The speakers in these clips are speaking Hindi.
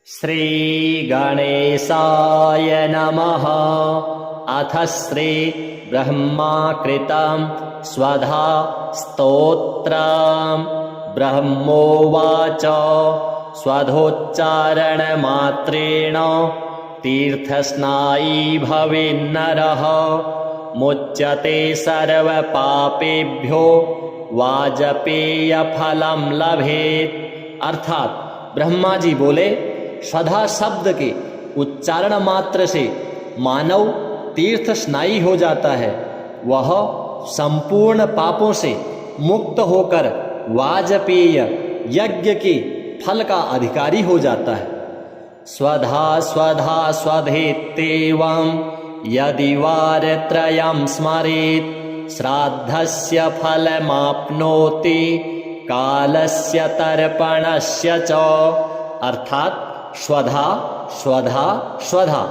श्री गणेशाय नमः। अथ श्री ब्रह्माकृतं स्वधा स्तोत्रम्। ब्रह्मोवाच स्वधोच्चारणमात्रेण तीर्थस्नायी भवेन्नरः मुच्यते सर्वपापेभ्यो वाजपेयफलं लभेत। अर्थात ब्रह्मा जी बोले, स्वधा शब्द के उच्चारण मात्र से मानव तीर्थ स्नायी हो जाता है। वह संपूर्ण पापों से मुक्त होकर वाजपेय यज्ञ के फल का अधिकारी हो जाता है। स्वधा स्वधा स्वधेत्येवं यदि वारत्रयं स्मरेत् श्राद्धस्य फलमाप्नोति कालस्य तर्पणस्य च। अर्थात स्वधा स्वधा स्वधा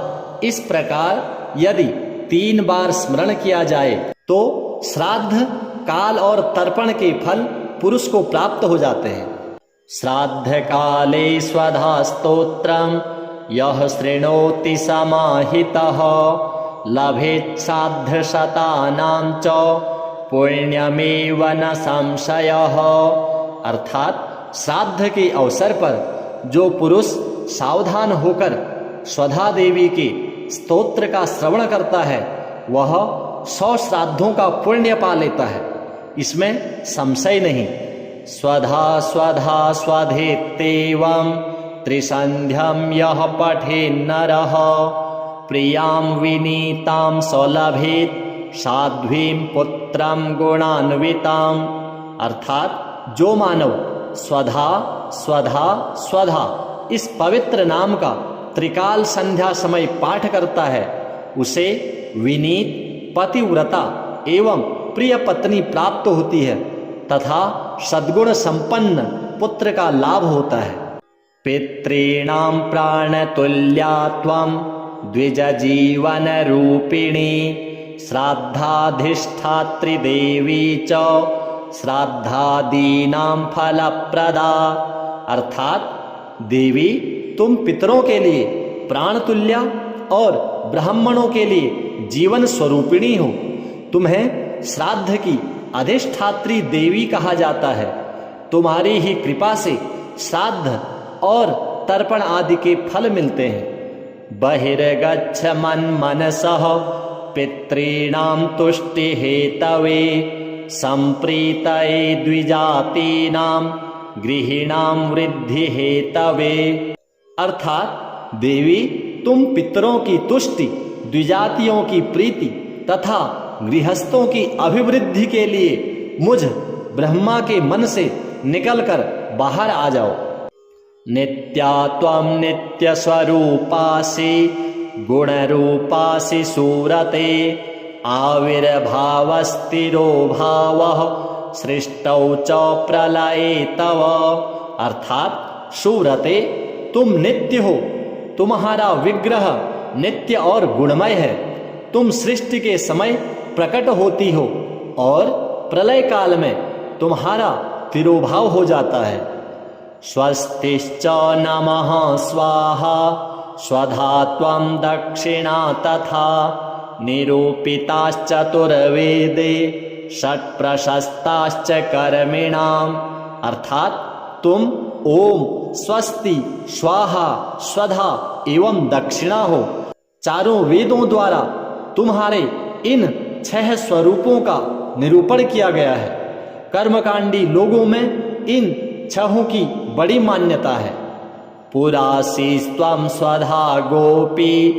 इस प्रकार यदि 3 बार स्मरण किया जाए तो श्राद्ध, काल और तर्पण के फल पुरुष को प्राप्त हो जाते हैं। श्राद्ध काले स्वधा स्तोत्रम यह शृणोति समाहितः लभेत् श्राद्ध शतानां च पुण्यमेव न संशयः। अर्थात श्राद्ध के अवसर पर जो पुरुष सावधान होकर स्वधा देवी के स्तोत्र का श्रवण करता है वह 100 श्राद्धों का पुण्य पा लेता है, इसमें संशय नहीं। स्वधा स्वधा स्वधेत्येवं त्रिसन्ध्यं यः पठेन्नरः प्रियां विनीतां सौलभेत् साध्वीं पुत्रं गुणान्विताम्। अर्थात जो मानव स्वधा स्वधा स्वधा इस पवित्र नाम का त्रिकाल संध्या समय पाठ करता है उसे विनीत, पतिव्रता एवं प्रिय पत्नी प्राप्त होती है तथा सद्गुण संपन्न पुत्र का लाभ होता है। पितॄणां प्राणतुल्या त्वं द्विज जीवन रूपिणी श्राद्धाधिष्ठात्री देवी च श्राद्धादीनां फलप्रदा। अर्थात देवी तुम पितरों के लिए प्राणतुल्या और ब्राह्मणों के लिए जीवन स्वरूपिणी हो। तुम्हें श्राद्ध की अधिष्ठात्री देवी कहा जाता है। तुम्हारी ही कृपा से श्राद्ध और तर्पण आदि के फल मिलते हैं। बहिर्गच्छ मनसः पितॄणां तुष्टि हेतवे संप्रीतये द्विजातीनां गृहिणां वृद्धि हेतवे। अर्थात देवी तुम पितरों की तुष्टि, द्विजातियों की प्रीति तथा गृहस्थों की अभिवृद्धि के लिए मुझ ब्रह्मा के मन से निकलकर बाहर आ जाओ। नित्या त्वं नित्य स्वरूपासि गुणरूपासि सूरते आविर्भावस्थिरो भावः सृष्टौ च प्रलये तव। अर्थात सूरते तुम नित्य हो, तुम्हारा विग्रह नित्य और गुणमय है। तुम सृष्टि के समय प्रकट होती हो और प्रलय काल में तुम्हारा तिरोभाव हो जाता है। स्वस्तिश्च नमः स्वाहा स्वधा त्वं दक्षिणा तथा निरूपिताश्चतुर्वेदे षट्प्रशस्ताश्च कर्मिणाम्। अर्थात तुम ओम, स्वस्ति, स्वाहा, स्वधा एवं दक्षिणा हो। चारों वेदों द्वारा तुम्हारे इन 6 स्वरूपों का निरूपण किया गया है। कर्मकांडी लोगों में इन 6 की बड़ी मान्यता है। पुरासी त्वं स्वधा गोपी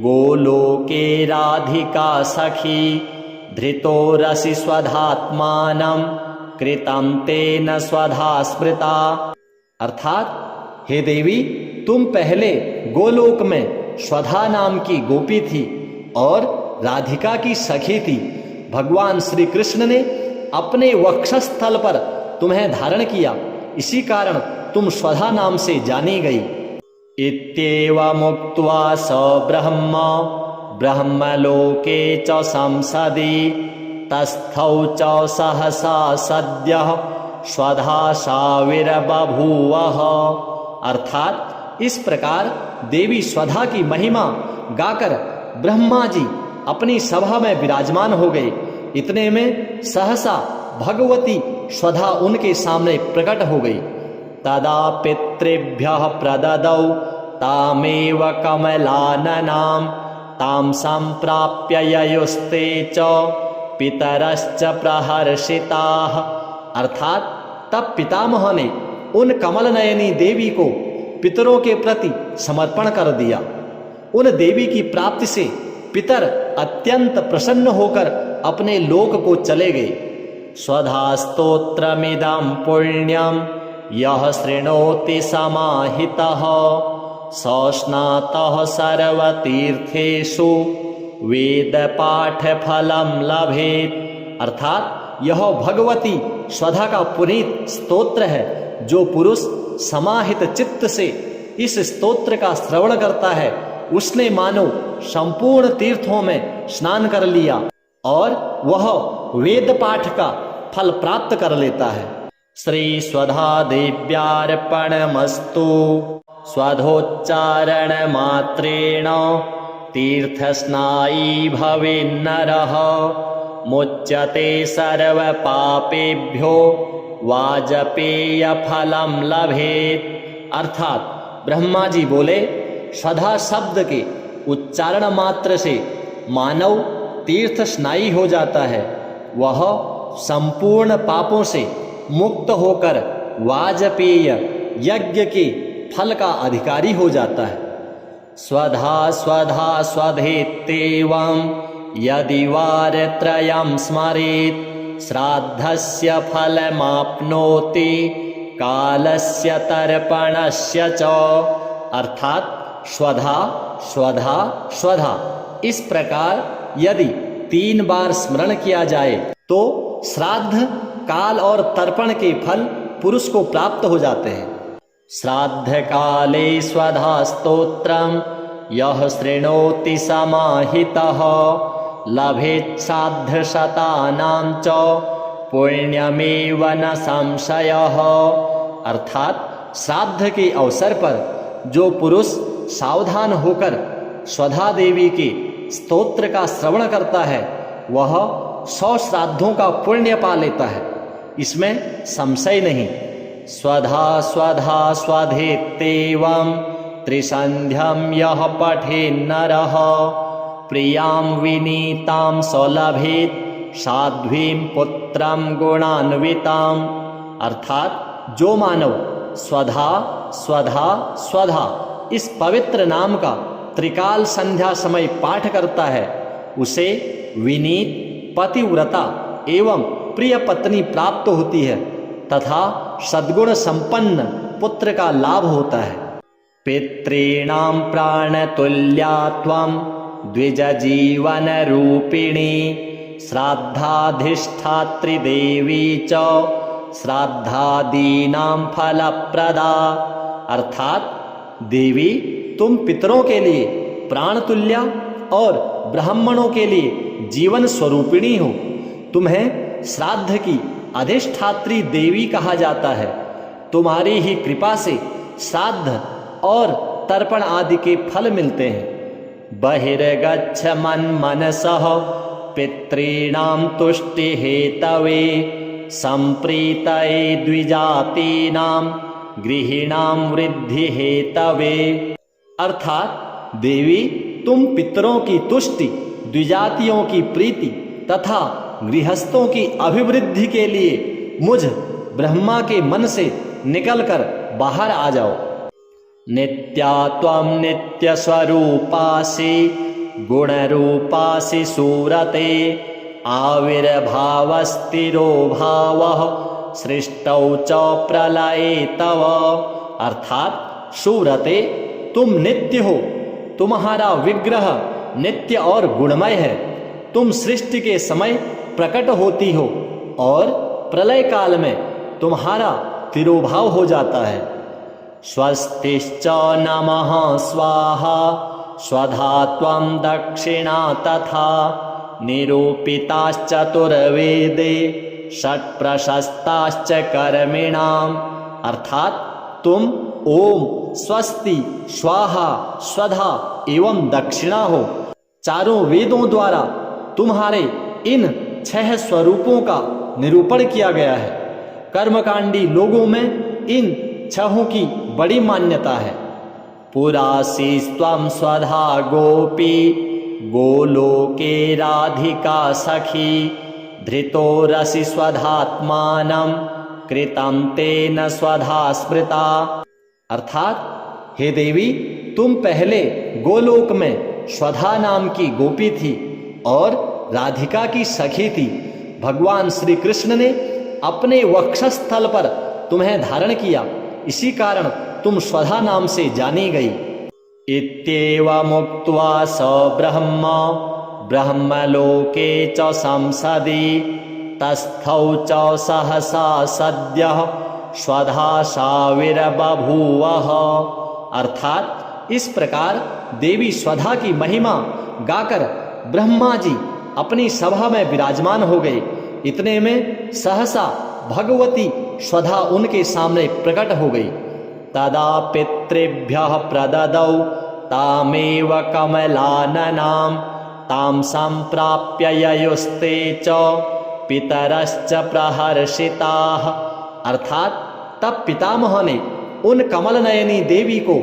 गोलोके राधिका सखी धृतो रसि स्वधात्मानं कृतं तेन स्वधा स्मृता। अर्थात हे देवी तुम पहले गोलोक में स्वधा नाम की गोपी थी और राधिका की सखी थी। भगवान श्री कृष्ण ने अपने वक्षस्थल पर तुम्हें धारण किया, इसी कारण तुम स्वधा नाम से जानी गई। इत्येवमुक्त्वा स ब्रह्मा ब्रह्मलोके च संसदि तस्थौ च सहसा सद्यः स्वधा साविर्बभूवः। अर्थात इस प्रकार देवी स्वधा की महिमा गाकर ब्रह्मा जी अपनी सभा में विराजमान हो गए। इतने में सहसा भगवती स्वधा उनके सामने प्रकट हो गई। तदा पितृभ्यः प्रददौ तामेव कमलाननां तां संप्राप्य ययुस्ते च पितरश्च प्रहर्षिताः। अर्थात तब पितामह ने उन कमल नयनी देवी को पितरों के प्रति समर्पण कर दिया। उन देवी की प्राप्ति से पितर अत्यंत प्रसन्न होकर अपने लोक को चले गए। स्वधा स्तोत्रमिदं पुण्यं यः शृणोति समाहितः स स्नातः सर्वतीर्थेषु वेद पाठ फलम लभेत। अर्थात यह भगवती स्वधा का पुनीत स्तोत्र है। जो पुरुष समाहित चित्त से इस स्तोत्र का श्रवण करता है उसने मानो संपूर्ण तीर्थों में स्नान कर लिया और वह वेद पाठ का फल प्राप्त कर लेता है। श्री स्वधा देव्यार्पणमस्तु। स्वधोच्चारण मात्रेण तीर्थस्नायी भवेन्नरः मुच्यते सर्व पापेभ्यो वाजपेय फलम लभेत। अर्थात ब्रह्मा जी बोले, स्वधा शब्द के उच्चारण मात्र से मानव तीर्थ स्नायी हो जाता है। वह संपूर्ण पापों से मुक्त होकर वाजपेय यज्ञ के फल का अधिकारी हो जाता है। स्वधा स्वधा स्वधेत्येवं यदि वारत्रयं स्मरेत् श्राद्धस्य फलमाप्नोति कालस्य तर्पणस्य च। अर्थात स्वधा स्वधा स्वधा इस प्रकार यदि 3 बार स्मरण किया जाए तो श्राद्ध, काल और तर्पण के फल पुरुष को प्राप्त हो जाते हैं। श्राद्ध काले स्वधा स्तोत्रम यः शृणोति समाहितः लभेत् श्राद्ध शतानां च पुण्यमेव न संशयः। अर्थात श्राद्ध के अवसर पर जो पुरुष सावधान होकर स्वधा देवी के स्तोत्र का श्रवण करता है वह 100 श्राद्धों का पुण्य पा लेता है, इसमें संशय नहीं। स्वधा स्वधा स्वधेत्येवं त्रिसंध्यं यः पठेन्नरः प्रियां विनीतां सौलभेत् साध्वीं पुत्रं गुणान्विताम्। अर्थात जो मानव स्वधा स्वधा स्वधा इस पवित्र नाम का त्रिकाल संध्या समय पाठ करता है उसे विनीत, पतिव्रता एवं प्रिय पत्नी प्राप्त होती है तथा सद्गुण संपन्न पुत्र का लाभ होता है। पितॄणां प्राणतुल्या त्वं द्विज जीवन रूपिणी श्राद्धाधिष्ठात्री देवी च श्राद्धादीनां फलप्रदा। अर्थात देवी तुम पितरों के लिए प्राणतुल्या और ब्राह्मणों के लिए जीवन स्वरूपिणी हो। तुम्हें श्राद्ध की अधिष्ठात्री देवी कहा जाता है। तुम्हारी ही कृपा से श्राद्ध और तर्पण आदि के फल मिलते हैं। बहिर्गच्छ मनसः पितॄणां तुष्टि हेतवे संप्रीतये द्विजातीनां गृहिणां वृद्धि हेतवे। अर्थात देवी तुम पितरों की तुष्टि, द्विजातियों की प्रीति तथा गृहस्थों की अभिवृद्धि के लिए मुझ ब्रह्मा के मन से निकलकर बाहर आ जाओ। नित्या त्वं नित्य स्वरूपासि गुणरूपासि सूरते आविर्भावस्तिरो भावः सृष्टौ च प्रलये तव। अर्थात सूरते तुम नित्य हो, तुम्हारा विग्रह नित्य और गुणमय है। तुम सृष्टि के समय प्रकट होती हो और प्रलय काल में तुम्हारा तिरोभाव हो जाता है। स्वस्तिश्च नमः स्वाहा स्वधा त्वं दक्षिणा तथा निरूपिताश्चतुर्वेदे षट् प्रशस्ताश्च कर्मिणाम्। अर्थात तुम ओम, स्वस्ति, स्वाहा, स्वधा एवं दक्षिणा हो। चारों वेदों द्वारा तुम्हारे इन 6 स्वरूपों का निरूपण किया गया है। कर्मकांडी लोगों में इन 6 की बड़ी मान्यता है। पुरासी स्वम स्वधा गोपी गोलोके राधिका सखी धृतो रसि स्वधात्मानं कृतं तेन स्वधा स्मृता। अर्थात हे देवी, तुम पहले गोलोक में स्वधा नाम की गोपी थी और राधिका की सखी थी। भगवान श्री कृष्ण ने अपने वक्षस्थल पर तुम्हें धारण किया, इसी कारण तुम स्वधा नाम से जानी गई। इत्येवमुक्त्वा स ब्रह्म ब्रह्मलोके च संसदि तस्थौ च सहसा सद्यः स्वधा साविर्बभूवः। अर्थात इस प्रकार देवी स्वधा की महिमा गाकर ब्रह्मा जी अपनी सभा में विराजमान हो गए। इतने में सहसा भगवती स्वधा उनके सामने प्रकट हो गई। तदा पितृभ्यः प्रददौ तामेव कमलाननां तां संप्राप्य ययुस्ते च पितरश्च प्रहर्षिताः। अर्थात तब पितामह ने उन कमलनयनी देवी को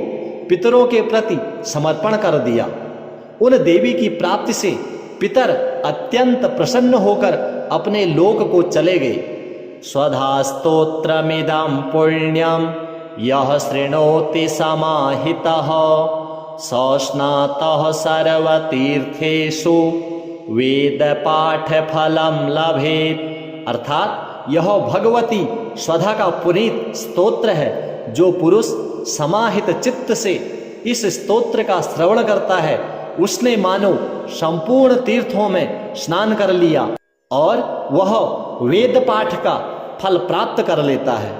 पितरों के प्रति समर्पण कर दिया। उन देवी की प्राप्ति से पितर अत्यंत प्रसन्न होकर अपने लोक को चले गए। स्वधा स्तोत्रमिदं पुण्यं यः शृणोति समाहितः स स्नातः सर्वतीर्थेषु वेद पाठ फलं लभेत। अर्थात यह भगवती स्वधा का पुनीत स्तोत्र है। जो पुरुष समाहित चित्त से इस स्तोत्र का श्रवण करता है उसने मानो संपूर्ण तीर्थों में स्नान कर लिया और वह वेद पाठ का फल प्राप्त कर लेता है।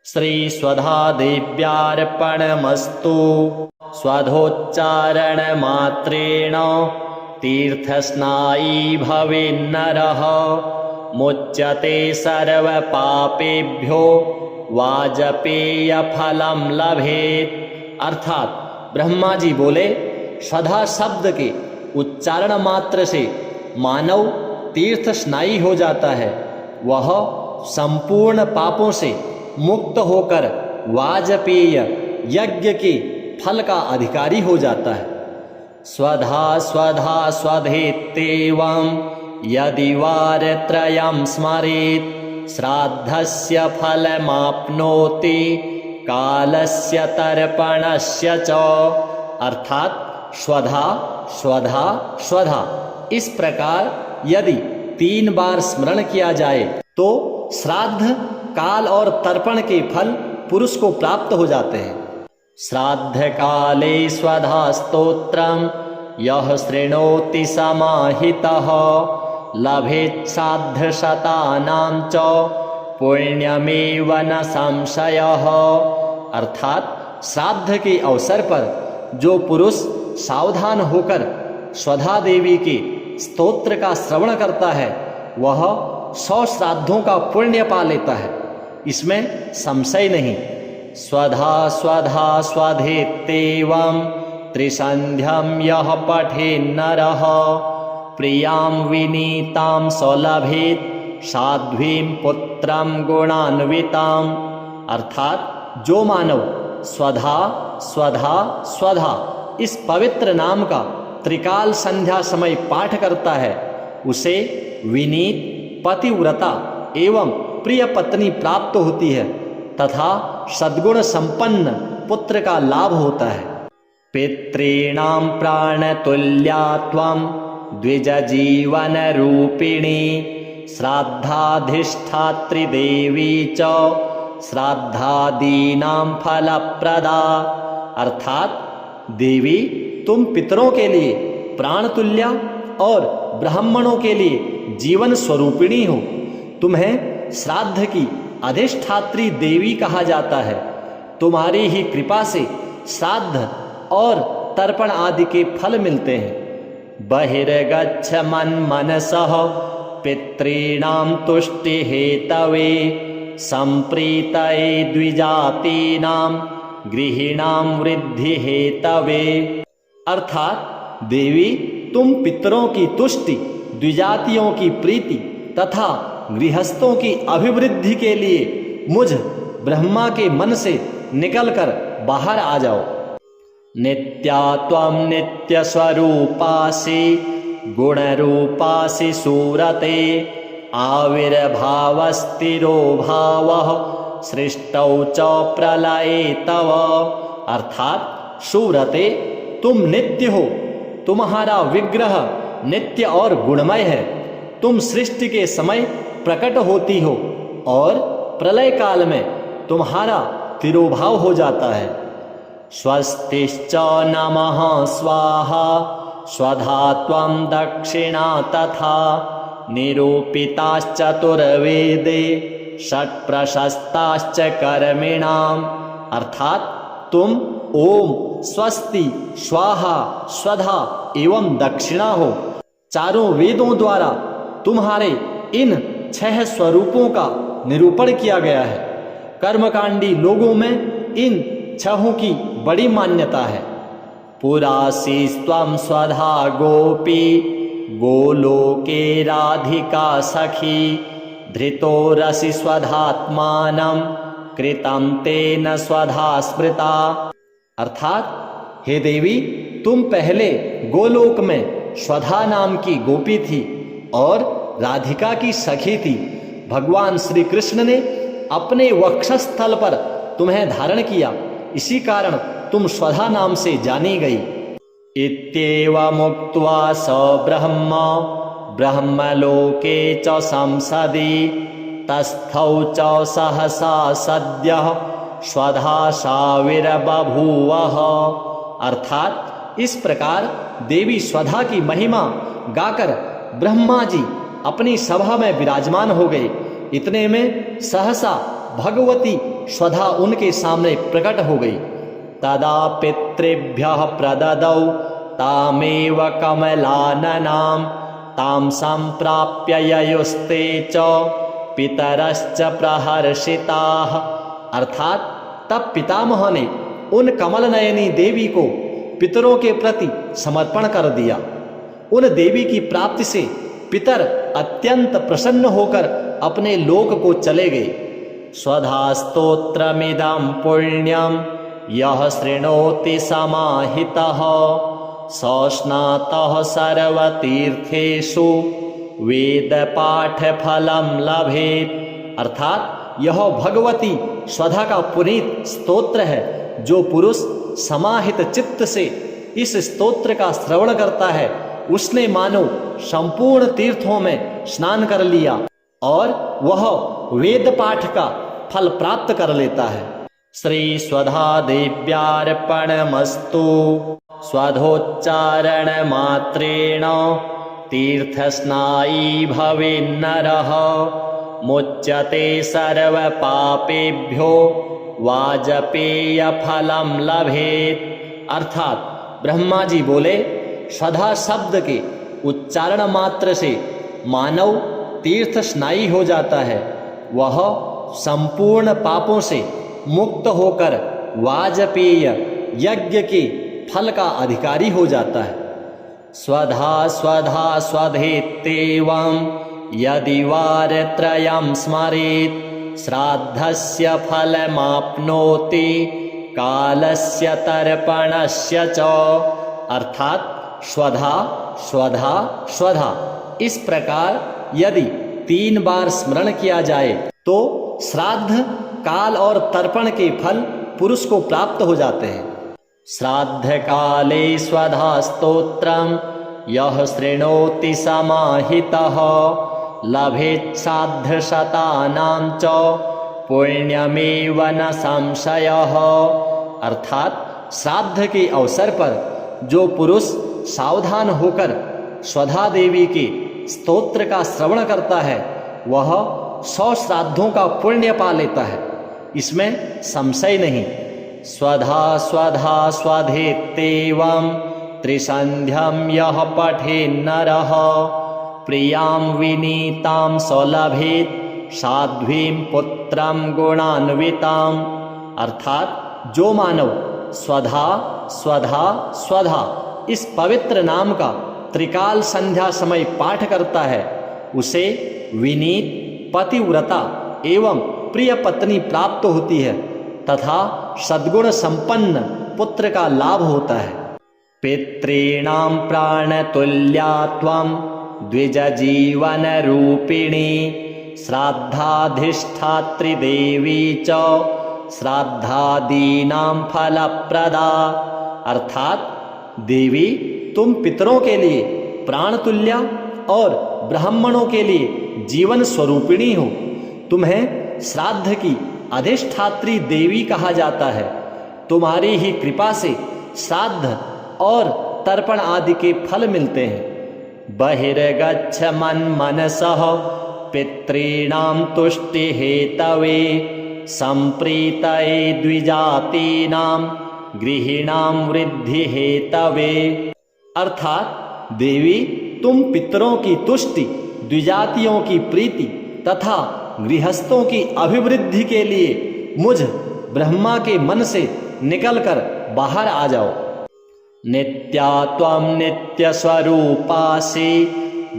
श्री स्वधा देव्यार्पणमस्तु। स्वधोच्चारण मात्रेण तीर्थस्नायी भवेन्नरः मुच्यते सर्व पापेभ्यो वाजपेय फलम लभेत। अर्थात ब्रह्मा जी बोले, स्वधा शब्द के उच्चारण मात्र से मानव तीर्थ स्नायी हो जाता है। वह संपूर्ण पापों से मुक्त होकर वाजपेय यज्ञ के फल का अधिकारी हो जाता है। स्वधा स्वधा स्वधेत्येवं यदि वारत्रयं स्मरेत् श्राद्धस्य फलमाप्नोति कालस्य तर्पणस्य च। अर्थात स्वधा स्वधा स्वधा इस प्रकार यदि 3 बार स्मरण किया जाए तो श्राद्ध, काल और तर्पण के फल पुरुष को प्राप्त हो जाते हैं। श्राद्ध काले स्वधा स्तोत्रम यः शृणोति समाहितः लभेत् श्राद्ध शतानां च पुण्यमेव न संशयः। अर्थात श्राद्ध के अवसर पर जो पुरुष सावधान होकर स्वधा देवी के स्तोत्र का श्रवण करता है वह 100 श्राद्धों का पुण्य पा लेता है, इसमें संशय नहीं। स्वधा स्वधा स्वधेत्येवं त्रिसंध्यं यः पठेन्नरः प्रियां विनीतां स लभेत् साध्वीं पुत्रं गुणान्विताम्। अर्थात जो मानव स्वधा स्वधा स्वधा इस पवित्र नाम का त्रिकाल संध्या समय पाठ करता है उसे विनीत, पतिव्रता एवं प्रिय पत्नी प्राप्त होती है तथा सद्गुण संपन्न पुत्र का लाभ होता है। पितॄणां प्राणतुल्या त्वं द्विज जीवन रूपिणी श्राद्धाधिष्ठात्री देवी च श्राद्धादीनां फलप्रदा। अर्थात देवी, तुम पितरों के लिए प्राणतुल्या और ब्राह्मणों के लिए जीवन स्वरूपिणी हो। तुम्हें श्राद्ध की अधिष्ठात्री देवी कहा जाता है। तुम्हारी ही कृपा से श्राद्ध और तर्पण आदि के फल मिलते हैं। बहिर्गच्छ मनसः पितॄणां तुष्टि हेतवे संप्रीतये द्विजातीनां गृहिणां वृद्धि हेतवे। अर्थात देवी, तुम पितरों की तुष्टि, द्विजातियों की प्रीति तथा गृहस्थों की अभिवृद्धि के लिए मुझ ब्रह्मा के मन से निकलकर बाहर आ जाओ। नित्या त्वं नित्य स्वरूपासि गुणरूपासि सूरते आविर्भावस्तिरो भावः सृष्टौ च प्रलये तव। अर्थात सूरते, तुम नित्य हो, तुम्हारा विग्रह नित्य और गुणमय है। तुम सृष्टि के समय प्रकट होती हो और प्रलय काल में तुम्हारा तिरोभाव हो जाता है। स्वस्तिश्च नमः स्वाहा स्वधा त्वं दक्षिणा तथा निरूपिताश्चतुर्वेदे षट्प्रशस्ताश्च कर्मिणाम्। अर्थात तुम ओम, स्वस्ति, स्वाहा, स्वधा एवं दक्षिणा हो। चारों वेदों द्वारा तुम्हारे इन 6 स्वरूपों का निरूपण किया गया है। कर्मकांडी लोगों में इन 6 की बड़ी मान्यता है। पुरासी स्वं स्वधा गोपी गोलोके राधिका सखी धृतो रसि स्वधात्मानं कृतं तेन स्वधा स्मृता। अर्थात हे देवी, तुम पहले गोलोक में स्वधा नाम की गोपी थी और राधिका की सखी थी। भगवान श्री कृष्ण ने अपने वक्षस्थल पर तुम्हें धारण किया, इसी कारण तुम स्वधा नाम से जानी गई। इत्येवमुक्त्वा स ब्रह्म ब्रह्मलोके च संसदि तस्थौ च सहसा सद्यः स्वधाशाविर्बभूवः। अर्थात इस प्रकार देवी स्वधा की महिमा गाकर ब्रह्मा जी अपनी सभा में विराजमान हो गए। इतने में सहसा भगवती स्वधा उनके सामने प्रकट हो गई। तदा पितृभ्यः प्रददौ तामेव कमलाननां तां संप्राप्य ययुस्ते च पितरश्च प्रहर्षिताः। अर्थात तब पितामह ने उन कमल नयनी देवी को पितरों के प्रति समर्पण कर दिया। उन देवी की प्राप्ति से पितर अत्यंत प्रसन्न होकर अपने लोक को चले गए। स्वधा स्तोत्रमिदं पुण्यं यः शृणोति समाहितः स स्नातः सर्वतीर्थेषु वेदपाठफलं लभेत्। अर्थात यह भगवती स्वधा का पुनीत स्तोत्र है। जो पुरुष समाहित चित्त से इस स्तोत्र का श्रवण करता है, उसने मानो संपूर्ण तीर्थों में स्नान कर लिया और वह वेद पाठ का फल प्राप्त कर लेता है। श्री स्वधा देव्यार्पणमस्तु। स्वधोच्चारण मात्रेण तीर्थस्नायी भवेन्नरः मुच्यते सर्व पापेभ्यो वाजपेय फलम लभेत्। अर्थात ब्रह्मा जी बोले, स्वधा शब्द के उच्चारण मात्र से मानव तीर्थ स्नायी हो जाता है। वह संपूर्ण पापों से मुक्त होकर वाजपेय यज्ञ के फल का अधिकारी हो जाता है। स्वधा स्वधा स्वधेत्येवं यदि वारत्रयं स्मरेत् श्राद्धस्य फलमाप्नोति कालस्य तर्पणस्य च। अर्थात स्वधा स्वधा स्वधा इस प्रकार यदि 3 बार स्मरण किया जाए तो श्राद्ध, काल और तर्पण के फल पुरुष को प्राप्त हो जाते हैं। श्राद्ध काले स्वधा स्तोत्रम यह शृणोति समाहितः लभेत् श्राद्ध शतानां च पुण्यमेव न संशयः। अर्थात श्राद्ध के अवसर पर जो पुरुष सावधान होकर स्वधा देवी के स्तोत्र का श्रवण करता है, वह 100 श्राद्धों का पुण्य पा लेता है, इसमें संशय नहीं। स्वधा स्वधा स्वधेत्येवं त्रिसंध्यं यः पठेन्नरः प्रियां विनीतां सौलभेत् साध्वीं पुत्रं गुणान्विताम्। अर्थात जो मानव स्वधा स्वधा स्वधा इस पवित्र नाम का त्रिकाल संध्या समय पाठ करता है, उसे विनीत पतिव्रता एवं प्रिय पत्नी प्राप्त होती है तथा सद्गुण संपन्न पुत्र का लाभ होता है। पितॄणां प्राणतुल्या त्वं द्विज जीवन रूपिणी श्राद्धाधिष्ठात्री देवी च श्राद्धादीनां फलप्रदा। अर्थात देवी तुम पितरों के लिए प्राणतुल्या और ब्राह्मणों के लिए जीवन स्वरूपिणी हो। तुम्हें श्राद्ध की अधिष्ठात्री देवी कहा जाता है। तुम्हारी ही कृपा से श्राद्ध और तर्पण आदि के फल मिलते हैं। बहिर्गच्छ मनसः पितॄणां तुष्टि हेतवे संप्रीतये द्विजातीनां गृहिणां वृद्धि हेतवे। अर्थात देवी तुम पितरों की तुष्टि, द्विजातियों की प्रीति तथा गृहस्थों की अभिवृद्धि के लिए मुझ ब्रह्मा के मन से निकलकर बाहर आ जाओ। नित्या त्वं नित्य स्वरूपासि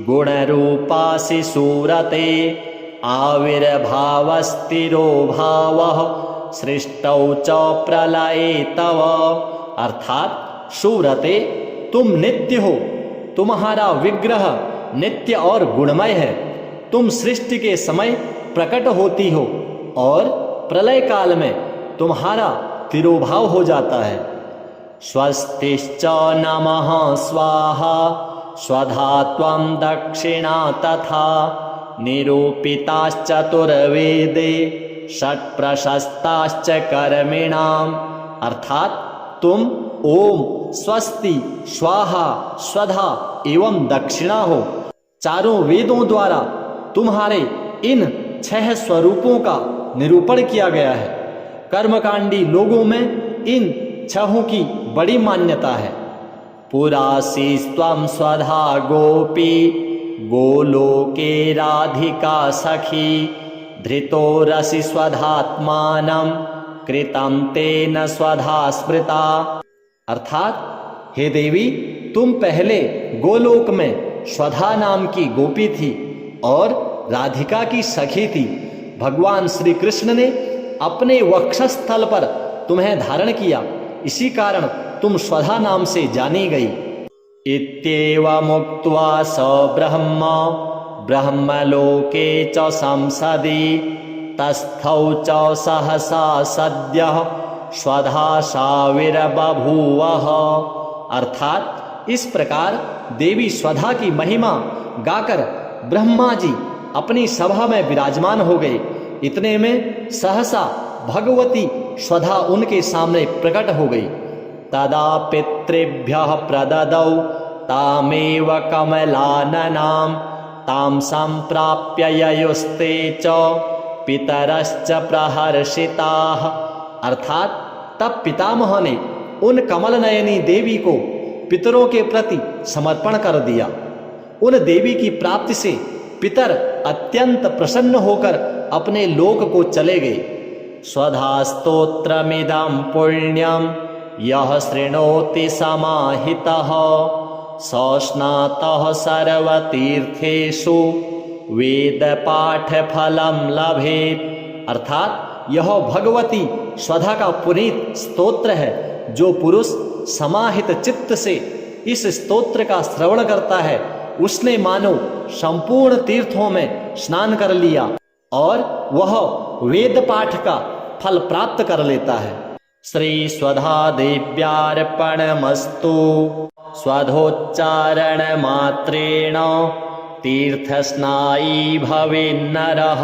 गुणरूपासि सूरते आविर्भावस्तिरो भावः सृष्टौ च प्रलये तव। अर्थात सूरते तुम नित्य हो, तुम्हारा विग्रह नित्य और गुणमय है। तुम सृष्टि के समय प्रकट होती हो और प्रलय काल में तुम्हारा तिरोभाव हो जाता है। स्वस्तिश्च नमः स्वाहा स्वधा त्वं दक्षिणा तथा निरूपिताश्चतुर्वेदे षट्प्रशस्ताश्च कर्मिणाम्। अर्थात तुम ओम स्वस्ति स्वाहा स्वधा एवं दक्षिणा हो। चारों वेदों द्वारा तुम्हारे इन 6 स्वरूपों का निरूपण किया गया है। कर्मकांडी लोगों में इन 6 की बड़ी मान्यता है। पुरासी त्वं स्वधा गोपी गोलोके राधिका सखी धृतो रसि स्वधात्मानं कृतं तेन स्वधा स्मृता। अर्थात हे देवी तुम पहले गोलोक में स्वधा नाम की गोपी थी और राधिका की सखी थी। भगवान श्री कृष्ण ने अपने वक्षस्थल पर तुम्हें धारण किया, इसी कारण तुम स्वधा नाम से जानी गई। इत्येवमुक्त्वा स ब्रह्मा ब्रह्मलोके च संसदि तस्थौ च सहसा सद्यः स्वधा साविर्बभूवः। अर्थात इस प्रकार देवी स्वधा की महिमा गाकर ब्रह्मा जी अपनी सभा में विराजमान हो गए। इतने में सहसा भगवती स्वधा उनके सामने प्रकट हो गई। तदा पितृभ्यः प्रददौ तामेव कमलाननां तां संप्राप्य ययुस्ते च पितरश्च प्रहर्षिताः। अर्थात तब पितामह ने उन कमल नयनी देवी को पितरों के प्रति समर्पण कर दिया। उन देवी की प्राप्ति से पितर अत्यंत प्रसन्न होकर अपने लोक को चले गए। स्वधा स्तोत्रमिदं पुण्यं यः शृणोति समाहितः सस्नातः सर्वतीर्थेषु वेद पाठ फलं लभेत। अर्थात यह भगवती स्वधा का पुनीत स्तोत्र है। जो पुरुष समाहित चित्त से इस स्तोत्र का श्रवण करता है उसने मानो संपूर्ण तीर्थों में स्नान कर लिया और वह वेद पाठ का फल प्राप्त कर लेता है। श्री स्वधा देव्यार्पणमस्तु। स्वधोच्चारण मात्रेण तीर्थस्नायी भवेन्नरः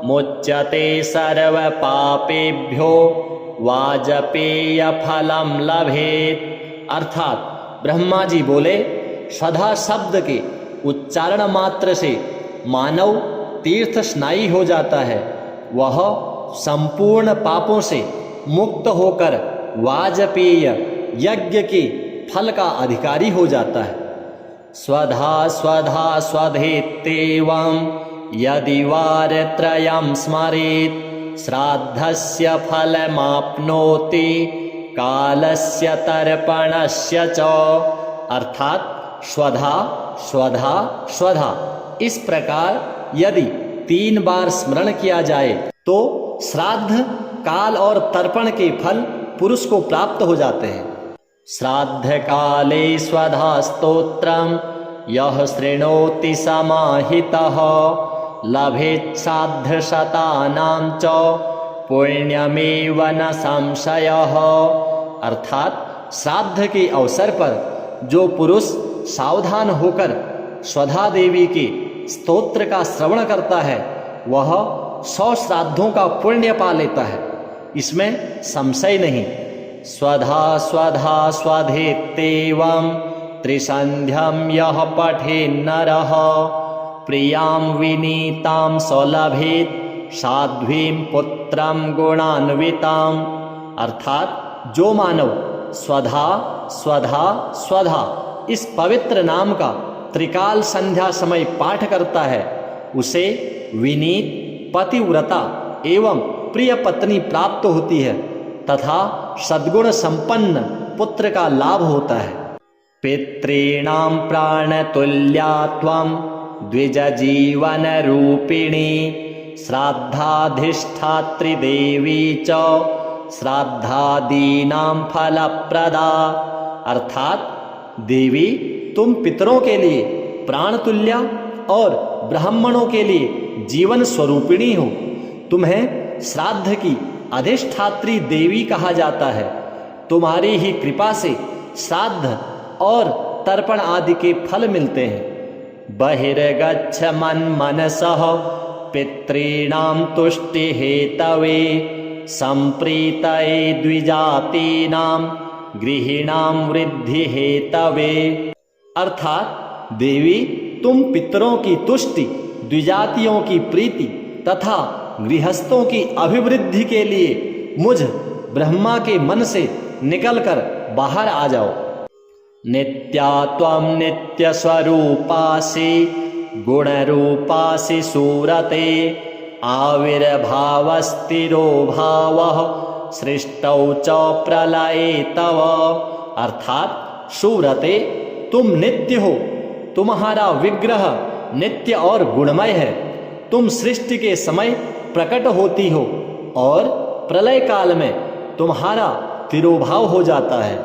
मुच्यते सर्व पापेभ्यो वाजपेय फलम लभेत। अर्थात ब्रह्मा जी बोले, स्वधा शब्द के उच्चारण मात्र से मानव तीर्थ स्नायी हो जाता है। वह संपूर्ण पापों से मुक्त होकर वाजपेय यज्ञ के फल का अधिकारी हो जाता है। स्वधा स्वधा स्वधेत्येवं यदि वारत्रयं स्मरेत् श्राद्धस्य फलमाप्नोति कालस्य तर्पणस्य च। अर्थात स्वधा स्वधा स्वधा इस प्रकार यदि 3 बार स्मरण किया जाए तो श्राद्ध, काल और तर्पण के फल पुरुष को प्राप्त हो जाते हैं। श्राद्ध काले स्वधा स्तोत्रम यह शृणोति समाहितः लभेत् श्राद्ध शतानां च पुण्यमेव न संशयः। अर्थात श्राद्ध के अवसर पर जो पुरुष सावधान होकर स्वधा देवी के स्तोत्र का श्रवण करता है वह 100 श्राद्धों का पुण्य पा लेता है, इसमें संशय नहीं। स्वधा स्वधा स्वधेत्येवं त्रिसंध्यं यः पठेन्नरः प्रियां विनीतां सौलभेत् साध्वीं पुत्रं गुणान्विताम्। अर्थात जो मानव स्वधा स्वधा स्वधा इस पवित्र नाम का त्रिकाल संध्या समय पाठ करता है उसे विनीत, पतिव्रता एवं प्रिय पत्नी प्राप्त होती है तथा सद्गुण संपन्न पुत्र का लाभ होता है। पितॄणां प्राणतुल्या त्वं द्विज जीवन रूपिणी श्राद्धाधिष्ठात्री देवी च श्राद्धादीनां फलप्रदा। अर्थात देवी तुम पितरों के लिए प्राणतुल्या और ब्राह्मणों के लिए जीवन स्वरूपिणी हो। तुम्हें श्राद्ध की अधिष्ठात्री देवी कहा जाता है। तुम्हारी ही कृपा से श्राद्ध और तर्पण आदि के फल मिलते हैं। बहिर्गच्छ मनसः पितॄणां तुष्टि हेतवे संप्रीतये द्विजातीनां गृहिणां वृद्धि हेतवे। अर्थात देवी तुम पितरों की तुष्टि, द्विजातियों की प्रीति तथा गृहस्थों की अभिवृद्धि के लिए मुझ ब्रह्मा के मन से निकलकर बाहर आ जाओ। नित्या त्वं नित्य स्वरूपासि गुणरूपासि सूरते आविर्भावस्तिरो भावः सृष्टौ च प्रलये तव। अर्थात सूरते तुम नित्य हो, तुम्हारा विग्रह नित्य और गुणमय है। तुम सृष्टि के समय प्रकट होती हो और प्रलय काल में तुम्हारा तिरोभाव हो जाता है।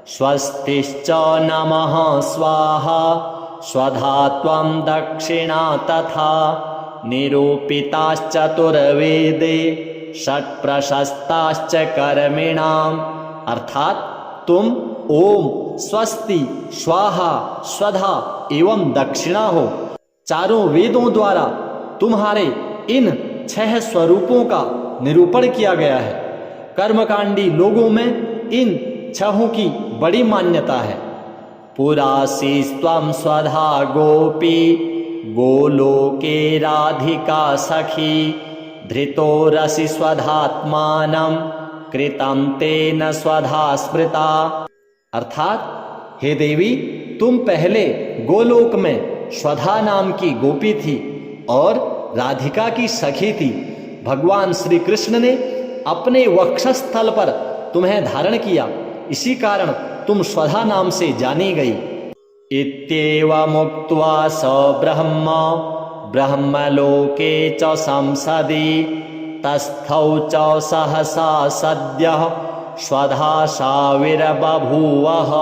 स्वस्तिश्च नमः स्वाहा स्वधा त्वं दक्षिणा तथा निरूपिताश्चतुर्वेदे षट्प्रशस्ताश्च कर्मिणाम्। अर्थात तुम ओम, स्वस्ति, स्वाहा, स्वधा एवं दक्षिणा हो। चारों वेदों द्वारा तुम्हारे इन 6 स्वरूपों का निरूपण किया गया है। कर्मकांडी लोगों में इन 6 की बड़ी मान्यता है। पुरासी त्वं स्वधा गोपी गोलोके राधिका सखी धृतो रसि स्वधात्मानं कृतं तेन स्वधा स्मृता। अर्थात हे देवी तुम पहले गोलोक में स्वधा नाम की गोपी थी और राधिका की सखी थी। भगवान श्री कृष्ण ने अपने वक्षस्थल पर तुम्हें धारण किया, इसी कारण तुम स्वधा नाम से जानी गई। इत्येवमुक्त्वा स ब्रह्मा ब्रह्मलोके च संसदि तस्थौ च सहसा सद्यः स्वधा साविर्बभूवः।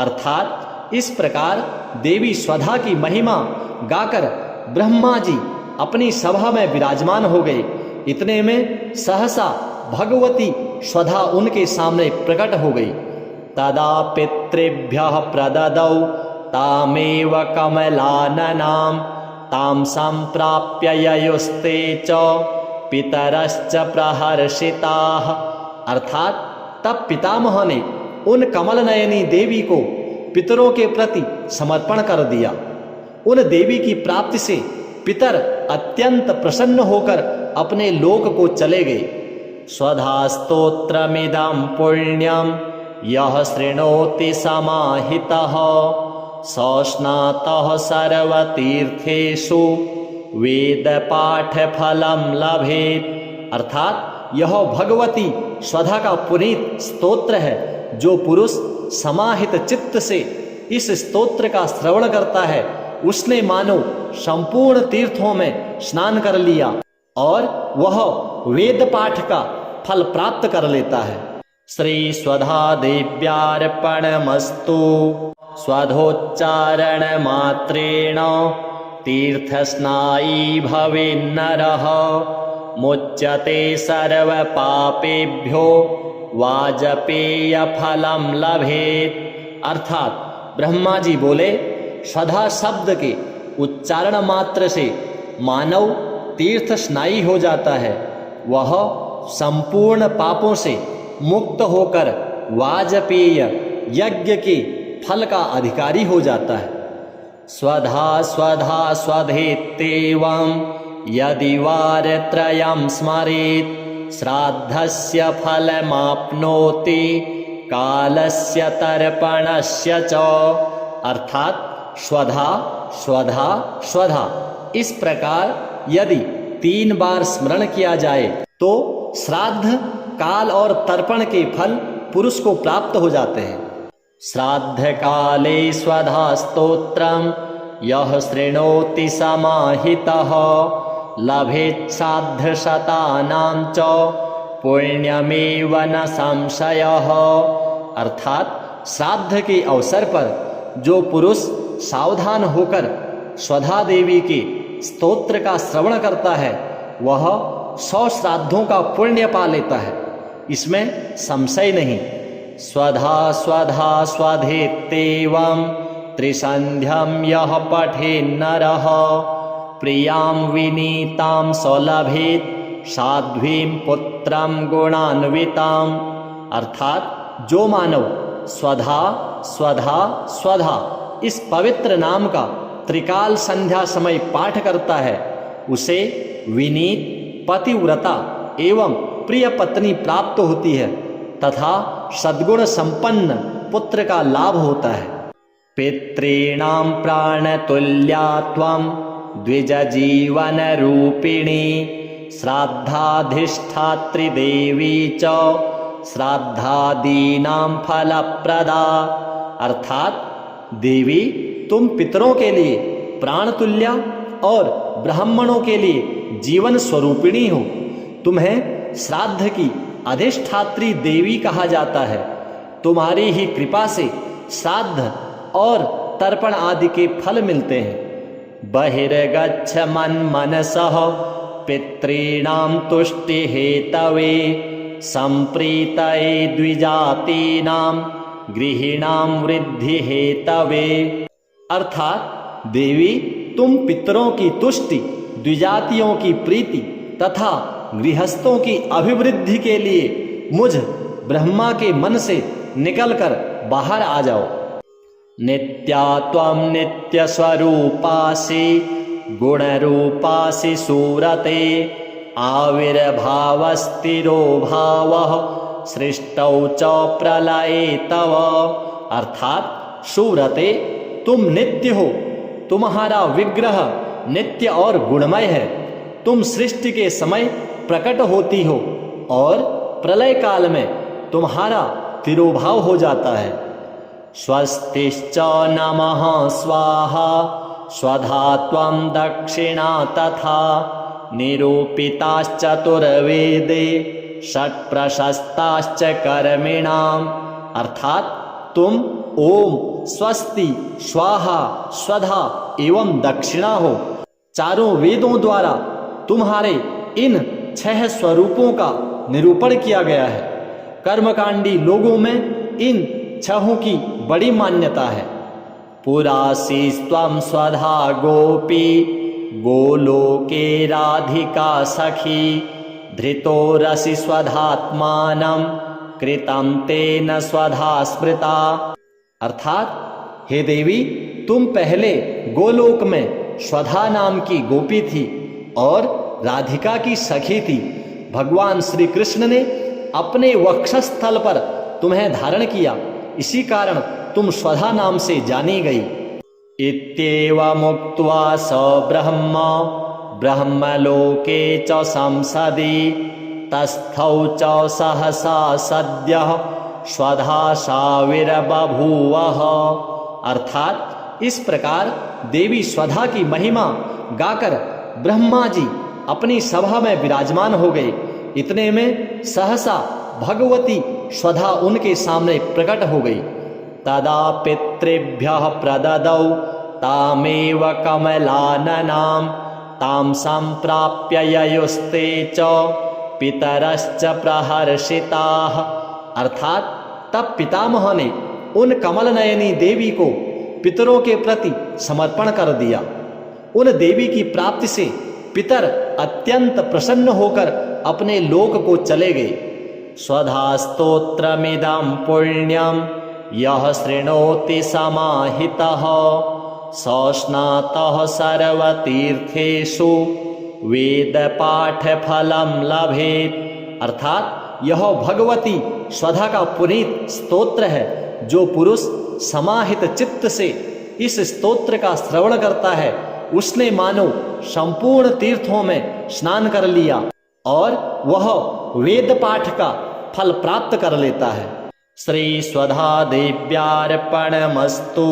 अर्थात इस प्रकार देवी स्वधा की महिमा गाकर ब्रह्मा जी अपनी सभा में विराजमान हो गए। इतने में सहसा भगवती स्वधा उनके सामने प्रकट हो गई। तदा पितृभ्यः प्रददौ तामेव कमलाननां तां संप्राप्य ययुस्ते च पितरश्च प्रहर्षिताः। अर्थात तब पितामह ने उन कमल नयनी देवी को पितरों के प्रति समर्पण कर दिया। उन देवी की प्राप्ति से पितर अत्यंत प्रसन्न होकर अपने लोक को चले गए। स्वधा स्तोत्रमिदं पुण्यं यः शृणोति समाहितः सस्नातः सर्वतीर्थेषु वेदपाठफलं लभेत्। अर्थात यह भगवती स्वधा का पुनीत स्तोत्र है। जो पुरुष समाहित चित्त से इस स्तोत्र का श्रवण करता है उसने मानो संपूर्ण तीर्थों में स्नान कर लिया और वह वेद पाठ का फल प्राप्त कर लेता है। श्री स्वधा देव्यार्पणमस्तु। स्वधोच्चारण मात्रेण तीर्थस्नायी भवेन्नरः मुच्यते सर्व पापेभ्यो वाजपेय फलम लभेत। अर्थात ब्रह्मा जी बोले, स्वधा शब्द के उच्चारण मात्र से मानव तीर्थ स्नायी हो जाता है, वह संपूर्ण पापों से मुक्त होकर वाजपेय यज्ञ के फल का अधिकारी हो जाता है। स्वधा स्वधा स्वधेत्येवं यदि वारत्रयं स्मरेत् श्राद्धस्य फलमाप्नोति कालस्य तर्पणस्य च। अर्थात स्वधा स्वधा स्वधा इस प्रकार यदि 3 बार स्मरण किया जाए तो श्राद्ध, काल और तर्पण के फल पुरुष को प्राप्त हो जाते हैं। श्राद्ध काले स्वधा स्तोत्रम यह शृणोति समाहितः लभेत् श्राद्ध शतानां च पुण्यमेव न संशयः। अर्थात श्राद्ध के अवसर पर जो पुरुष सावधान होकर स्वधा देवी के स्तोत्र का श्रवण करता है वह 100 श्राद्धों का पुण्य पा लेता है, इसमें संशय नहीं। स्वधा स्वधा स्वधेत्येवं त्रिसंध्यं यः पठेन्नरः प्रियां विनीतां सौलभेत् साध्वीं पुत्रं गुणान्वितां। अर्थात जो मानव स्वधा स्वधा स्वधा इस पवित्र नाम का त्रिकाल संध्या समय पाठ करता है उसे विनीत, पतिव्रता एवं प्रिय पत्नी प्राप्त होती है तथा सद्गुण संपन्न पुत्र का लाभ होता है। पितॄणां प्राणतुल्या त्वं द्विज जीवन रूपिणी श्राद्धाधिष्ठात्री देवी च श्राद्धादीनां फलप्रदा। अर्थात देवी तुम पितरों के लिए प्राणतुल्य और ब्राह्मणों के लिए जीवन स्वरूपिणी हो। तुम्हें श्राद्ध की अधिष्ठात्री देवी कहा जाता है। तुम्हारी ही कृपा से श्राद्ध और तर्पण आदि के फल मिलते हैं। बहिर्गच्छ मनसः पितॄणां तुष्टि हेतवे संप्रीतये द्विजातीनां गृहिणां वृद्धि हेतवे। अर्थात देवी तुम पितरों की तुष्टि, द्विजातियों की प्रीति तथा गृहस्थों की अभिवृद्धि के लिए मुझ ब्रह्मा के मन से निकलकर बाहर आ जाओ। नित्या त्वं नित्य स्वरूपासि गुणरूपासि सूरते आविर्भावस्थिरो भावः सृष्टौ च प्रलये तव। अर्थात सूरते तुम नित्य हो, तुम्हारा विग्रह नित्य और गुणमय है। तुम सृष्टि के समय प्रकट होती हो और प्रलय काल में तुम्हारा तिरोभाव हो जाता है। स्वस्तिश्च नमः स्वाहा स्वधा त्वं दक्षिणा तथा निरूपिताश्चतुर्वेदे षट्प्रशस्ताश्च कर्मिणाम्। अर्थात तुम ओम, स्वस्ति, स्वाहा, स्वधा एवं दक्षिणा हो। चारों वेदों द्वारा तुम्हारे इन 6 स्वरूपों का निरूपण किया गया है। कर्मकांडी लोगों में इन 6 की बड़ी मान्यता है। पुरासी त्वं स्वधा गोपी गोलोके राधिका सखी धृतो रसि स्वधात्मानं कृतं तेन स्वधा स्मृता। अर्थात हे देवी तुम पहले गोलोक में स्वधा नाम की गोपी थी और राधिका की सखी थी। भगवान श्री कृष्ण ने अपने वक्षस्थल पर तुम्हें धारण किया, इसी कारण तुम स्वधा नाम से जानी गई। इत्येवमुक्त्वा स ब्रह्म ब्रह्मलोके च संसदि तस्थौ च सहसा सद्यः स्वधा साविर्बभूवः। अर्थात इस प्रकार देवी स्वधा की महिमा गाकर ब्रह्मा जी अपनी सभा में विराजमान हो गए। इतने में सहसा भगवती स्वधा उनके सामने प्रकट हो गई। तदा पितृभ्यः प्रददौ तामेव कमलाननां तां संप्राप्य ययुस्ते च पितरश्च प्रहर्षिताः। अर्थात तब पितामह ने उन कमल नयनी देवी को पितरों के प्रति समर्पण कर दिया। उन देवी की प्राप्ति से पितर अत्यंत प्रसन्न होकर अपने लोक को चले गए। स्वधा स्तोत्रमिदं पुण्यं यः शृणोति समाहितः सस्नातः सर्वतीर्थेषु वेद पाठ फलम लभेत। अर्थात यह भगवती स्वधा का पुनीत स्तोत्र है। जो पुरुष समाहित चित्त से इस स्तोत्र का श्रवण करता है उसने मानो संपूर्ण तीर्थों में स्नान कर लिया और वह वेद पाठ का फल प्राप्त कर लेता है। श्री स्वधा देव्यार्पणमस्तु।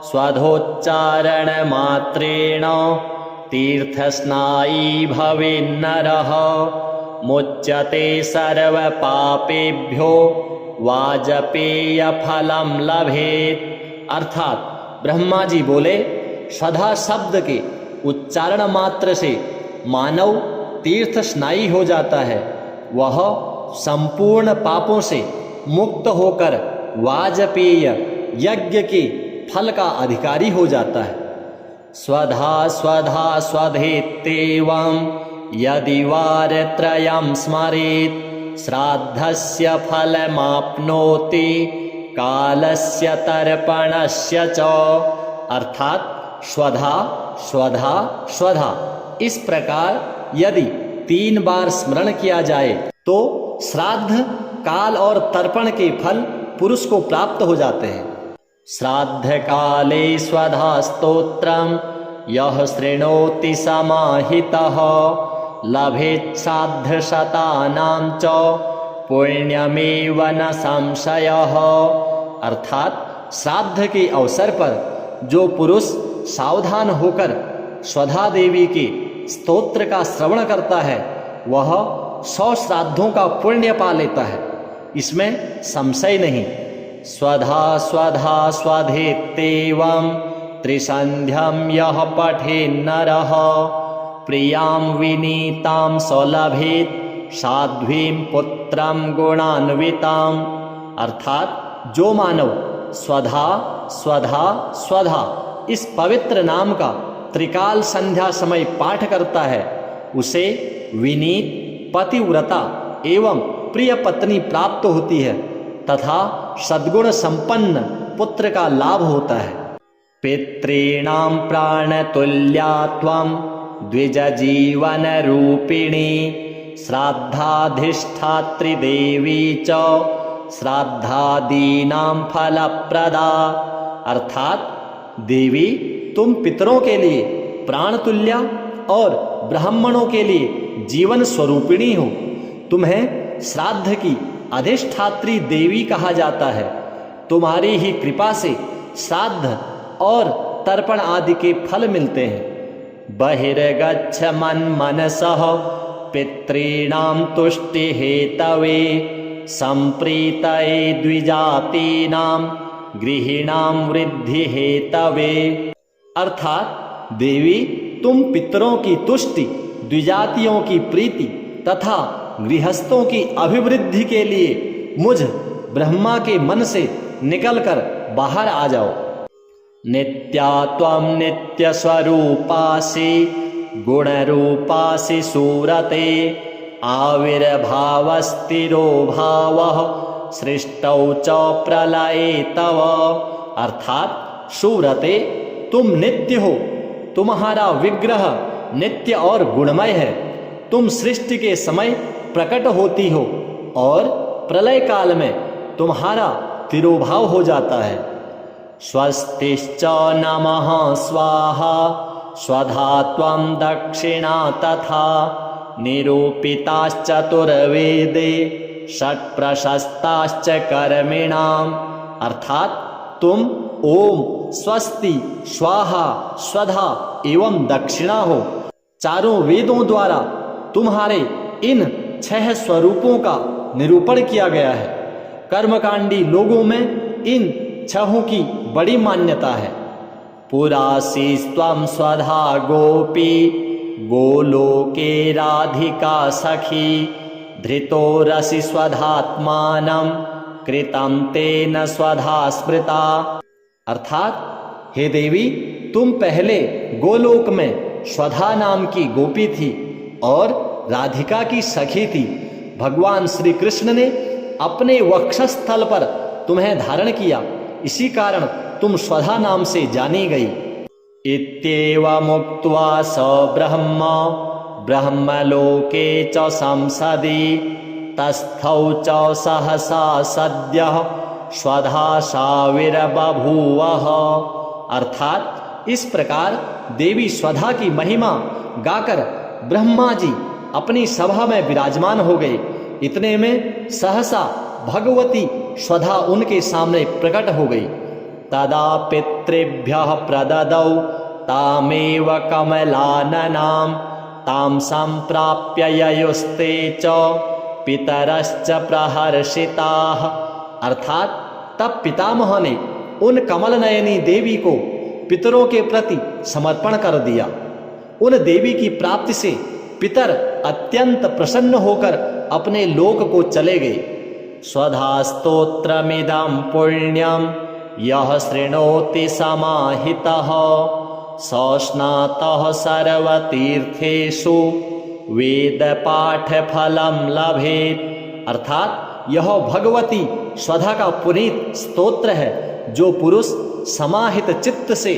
स्वधोच्चारण मात्रेण तीर्थस्नायी भवेन्नरः मुच्यते सर्व पापेभ्यो वाजपेय फलम लभेत। अर्थात ब्रह्मा जी बोले, स्वधा शब्द के उच्चारण मात्र से मानव तीर्थ स्नायी हो जाता है। वह संपूर्ण पापों से मुक्त होकर वाजपेय यज्ञ के फल का अधिकारी हो जाता है। स्वधा स्वधा स्वधेत्येवं यदि वारत्रयं स्मरेत् श्राद्धस्य फलमाप्नोति कालस्य तर्पणस्य च। अर्थात स्वधा स्वधा स्वधा इस प्रकार यदि 3 बार स्मरण किया जाए तो श्राद्ध, काल और तर्पण के फल पुरुष को प्राप्त हो जाते हैं। श्राद्ध काले स्वधा स्तोत्रम यः शृणोति समाहितः लभेत् श्राद्ध शतानां च पुण्यमेव न संशयः। अर्थात श्राद्ध के अवसर पर जो पुरुष सावधान होकर स्वधा देवी के स्तोत्र का श्रवण करता है वह 100 श्राद्धों का पुण्य पा लेता है, इसमें संशय नहीं। स्वधा स्वधा स्वधेत्येवं त्रिसन्ध्यं यः पठेन्नरः प्रियां विनीतां सौलभेत् साध्वीं पुत्रं गुणान्वितां। अर्थात जो मानव स्वधा स्वधा स्वधा इस पवित्र नाम का त्रिकाल संध्या समय पाठ करता है उसे विनीत, पतिव्रता एवं प्रिय पत्नी प्राप्त होती है तथा सद्गुण संपन्न पुत्र का लाभ होता है। पितॄणां प्राणतुल्या त्वं द्विज जीवन रूपिणी श्राद्धाधिष्ठात्री देवी च श्राद्धादीनां फलप्रदा। अर्थात देवी तुम पितरों के लिए प्राणतुल्या और ब्राह्मणों के लिए जीवन स्वरूपिणी हो। तुम्हें श्राद्ध की अधिष्ठात्री देवी कहा जाता है। तुम्हारी ही कृपा से श्राद्ध और तर्पण आदि के फल मिलते हैं। बहिर्गच्छ मनसः पितॄणां तुष्टि हेतवे संप्रीतये द्विजातीनां गृहिणां वृद्धि हेतवे। अर्थात देवी तुम पितरों की तुष्टि, द्विजातियों की प्रीति तथा गृहस्थों की अभिवृद्धि के लिए मुझ ब्रह्मा के मन से निकलकर बाहर आ जाओ। नित्या त्वं नित्य स्वरूपासि गुणरूपासि सूरते आविर्भावस्तिरो भावः सृष्टौ च प्रलये तव। अर्थात सूरते तुम नित्य हो, तुम्हारा विग्रह नित्य और गुणमय है। तुम सृष्टि के समय प्रकट होती हो और प्रलय काल में तुम्हारा तिरोभाव हो जाता है। स्वस्तिश्च नमः स्वाहा स्वधा त्वं दक्षिणा तथा निरूपिताश्चतुर्वेदे षट्प्रशस्ताश्च कर्मिणाम। अर्थात तुम ओम, स्वस्ति, स्वाहा, स्वधा एवं दक्षिणा हो। चारों वेदों द्वारा तुम्हारे इन 6 स्वरूपों का निरूपण किया गया है। कर्मकांडी लोगों में इन 6 की बड़ी मान्यता है। पुरासी स्वम स्वधा गोपी गोलोके राधिका सखी धृतो रसि स्वधात्मानं कृतं तेन स्वधा स्मृता। अर्थात हे देवी, तुम पहले गोलोक में स्वधा नाम की गोपी थी और राधिका की सखी थी। भगवान श्री कृष्ण ने अपने वक्षस्थल पर तुम्हें धारण किया, इसी कारण तुम स्वधा नाम से जानी गई। इत्येवमुक्त्वा स ब्रह्म ब्रह्मलोके च संसदि तस्थौ च सहसा सद्यः स्वधा साविर्बभूवः। अर्थात इस प्रकार देवी स्वधा की महिमा गाकर ब्रह्मा जी अपनी सभा में विराजमान हो गए। इतने में सहसा भगवती स्वधा उनके सामने प्रकट हो गई। तदा पितृभ्यः प्रददौ तामेव कमलाननां तां संप्राप्य ययुस्ते च पितरश्च प्रहर्षिताः। अर्थात तब पितामह ने उन कमल नयनी देवी को पितरों के प्रति समर्पण कर दिया। उन देवी की प्राप्ति से पितर अत्यंत प्रसन्न होकर अपने लोक को चले गए। स्वधा स्तोत्रमिदं पुण्यं यः शृणोति समाहितः स स्नातः सर्वतीर्थेषु वेदपाठफलं लभेत्। अर्थात यह भगवती स्वधा का पुनीत स्तोत्र है। जो पुरुष समाहित चित्त से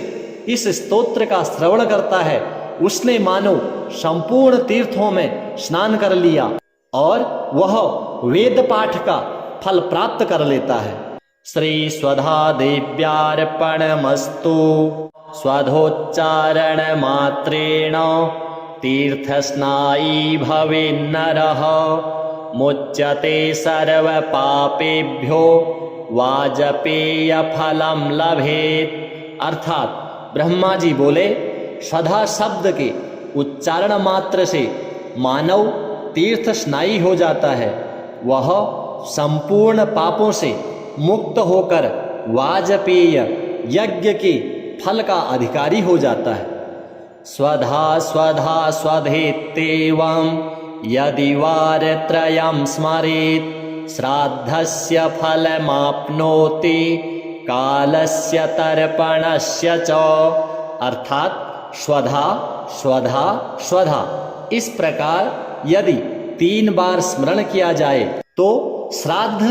इस स्तोत्र का श्रवण करता है उसने मानो संपूर्ण तीर्थों में स्नान कर लिया और वह वेद पाठ का फल प्राप्त कर लेता है। श्री स्वधा देव्यार्पणमस्तु। स्वधोच्चारण मात्रेण तीर्थस्नायी भवेन्नरः मुच्यते सर्व पापेभ्यो वाजपेय फलम लभेत। अर्थात ब्रह्मा जी बोले, स्वधा शब्द के उच्चारण मात्र से मानव तीर्थ स्नायी हो जाता है। वह संपूर्ण पापों से मुक्त होकर वाजपेय यज्ञ के फल का अधिकारी हो जाता है। स्वधा स्वधा स्वधेत्येवं यदि वारत्रयं स्मरेत् श्राद्धस्य फलमाप्नोति कालस्य तर्पणस्य च। अर्थात स्वधा स्वधा स्वधा इस प्रकार यदि 3 बार स्मरण किया जाए तो श्राद्ध,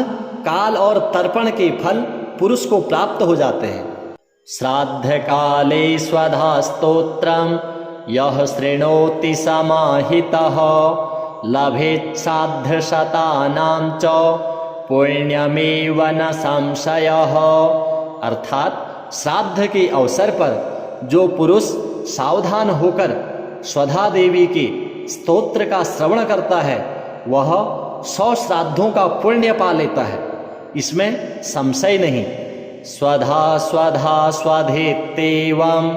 काल और तर्पण के फल पुरुष को प्राप्त हो जाते हैं। श्राद्ध काले स्वधा स्तोत्रम यह शृणोति समाहितः लभेत् श्राद्ध शतानां च पुण्यमेव न संशयः। अर्थात श्राद्ध के अवसर पर जो पुरुष सावधान होकर स्वधा देवी के स्तोत्र का श्रवण करता है वह 100 श्राद्धों का पुण्य पा लेता है, इसमें संशय नहीं। स्वधा स्वधा स्वधेत्येवं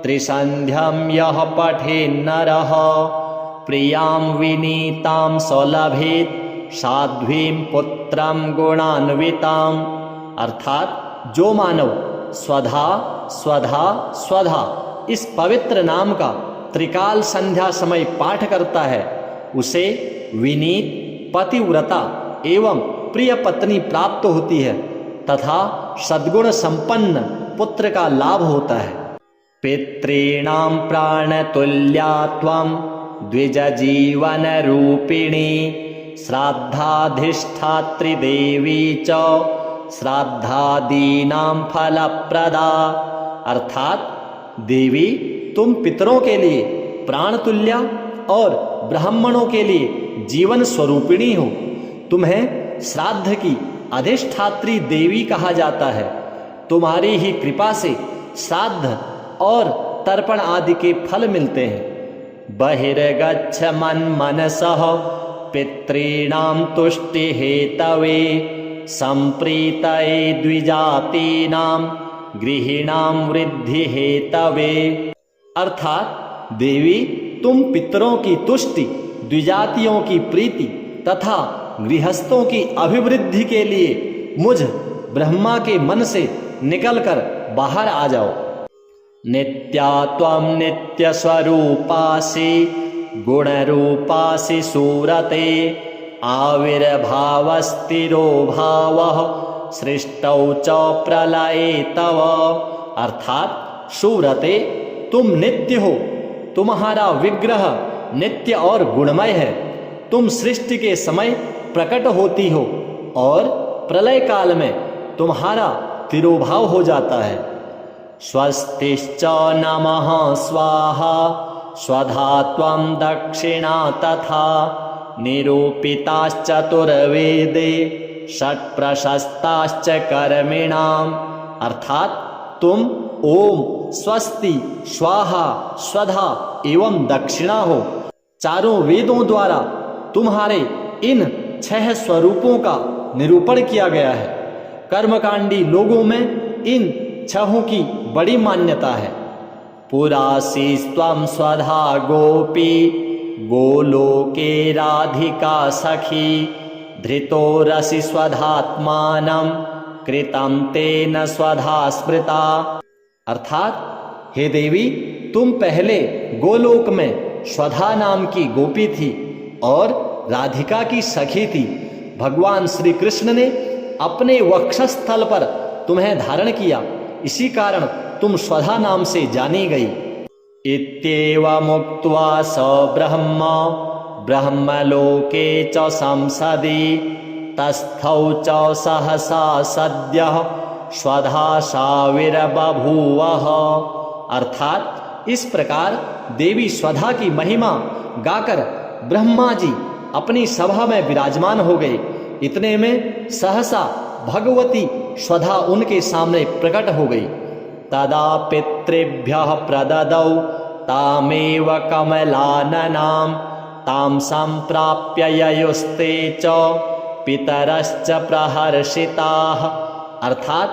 त्रिसंध्यं यः पठेन्नरः प्रियां विनीतां सौलभेत् साध्वीं पुत्रं गुणान्विताम्। अर्थात जो मानव स्वधा स्वधा स्वधा इस पवित्र नाम का त्रिकाल संध्या समय पाठ करता है उसे विनीत, पतिव्रता एवं प्रिय पत्नी प्राप्त होती है तथा सद्गुण संपन्न पुत्र का लाभ होता है। पितॄणां प्राणतुल्या त्वं द्विज जीवन रूपिणी श्राद्धाधिष्ठात्री देवी च श्राद्धादीनां फलप्रदा। अर्थात देवी तुम पितरों के लिए प्राणतुल्या और ब्राह्मणों के लिए जीवन स्वरूपिणी हो। तुम्हें श्राद्ध की अधिष्ठात्री देवी कहा जाता है। तुम्हारी ही कृपा से श्राद्ध और तर्पण आदि के फल मिलते हैं। बहिर्गच्छ मन्मनसः पितॄणां तुष्टिहेतवे सम्प्रीतये द्विजातीनां गृहीणां वृद्धि हेतवे। अर्थात देवी, तुम पितरों की तुष्टि, द्विजातियों की प्रीति तथा गृहस्थों की अभिवृद्धि के लिए मुझ ब्रह्मा के मन से निकलकर बाहर आ जाओ। नित्या त्वं नित्य स्वरूपासि गुणरूपासि सूरते आविर्भावस्तिरो भावः सृष्टौ च प्रलये तव। अर्थात सूरते, तुम नित्य हो, तुम्हारा विग्रह नित्य और गुणमय है। तुम सृष्टि के समय प्रकट होती हो और प्रलय काल में तुम्हारा तिरोभाव हो जाता है। स्वस्तिश्च नमः स्वाहा स्वधा त्वं दक्षिणा तथा निरूपिताश्चतुर्वेदे षट्प्रशस्ताश्च कर्मिणाम्। अर्थात तुम ओम, स्वस्ति, स्वाहा, स्वधा एवं दक्षिणा हो। चारों वेदों द्वारा तुम्हारे इन 6 स्वरूपों का निरूपण किया गया है। कर्मकांडी लोगों में इन 6 की बड़ी मान्यता है। पुरासी त्वं स्वधा गोपी गोलोके राधिका सखी धृतो रसि स्वधात्मानं कृतं तेन स्वधा स्मृता। अर्थात हे देवी, तुम पहले गोलोक में स्वधा नाम की गोपी थी और राधिका की सखी थी। भगवान श्री कृष्ण ने अपने वक्षस्थल पर तुम्हें धारण किया, इसी कारण तुम स्वधा नाम से जानी गई। इत्येवमुक्त्वा स ब्रह्म ब्रह्मलोके च संसदि तस्थौ च सहसा सद्यः स्वधा साविर्बभूवः। अर्थात इस प्रकार देवी स्वधा की महिमा गाकर ब्रह्मा जी अपनी सभा में विराजमान हो गए। इतने में सहसा भगवती स्वधा उनके सामने प्रकट हो गई। तदा पितृभ्यः प्रददौ तामेव कमलाननां तां संप्राप्य ययुस्ते च पितरश्च प्रहर्षिताः। अर्थात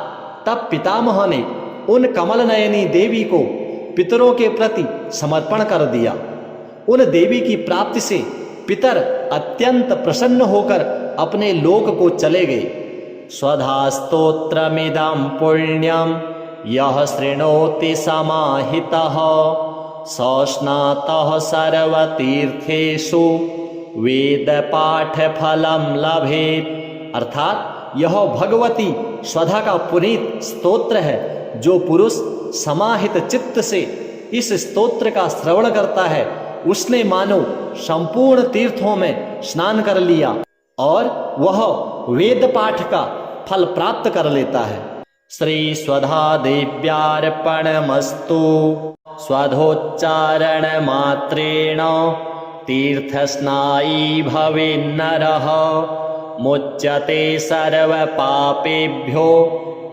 तब पितामह ने उन कमल नयनी देवी को पितरों के प्रति समर्पण कर दिया। उन देवी की प्राप्ति से पितर अत्यंत प्रसन्न होकर अपने लोक को चले गए। स्वधा स्तोत्रमिदं पुण्यं यः शृणोति समाहितः सस्नातः सर्वतीर्थेषु वेद पाठ फलं लभेत। अर्थात यह भगवती स्वधा का पुनीत स्तोत्र है। जो पुरुष समाहित चित्त से इस स्तोत्र का श्रवण करता है उसने मानो संपूर्ण तीर्थों में स्नान कर लिया और वह वेद पाठ का फल प्राप्त कर लेता है। श्री स्वधा देव्यार्पणमस्तु। स्वधोच्चारण मात्रेण तीर्थस्नायी भवेन्नरः मुच्यते सर्व पापेभ्यो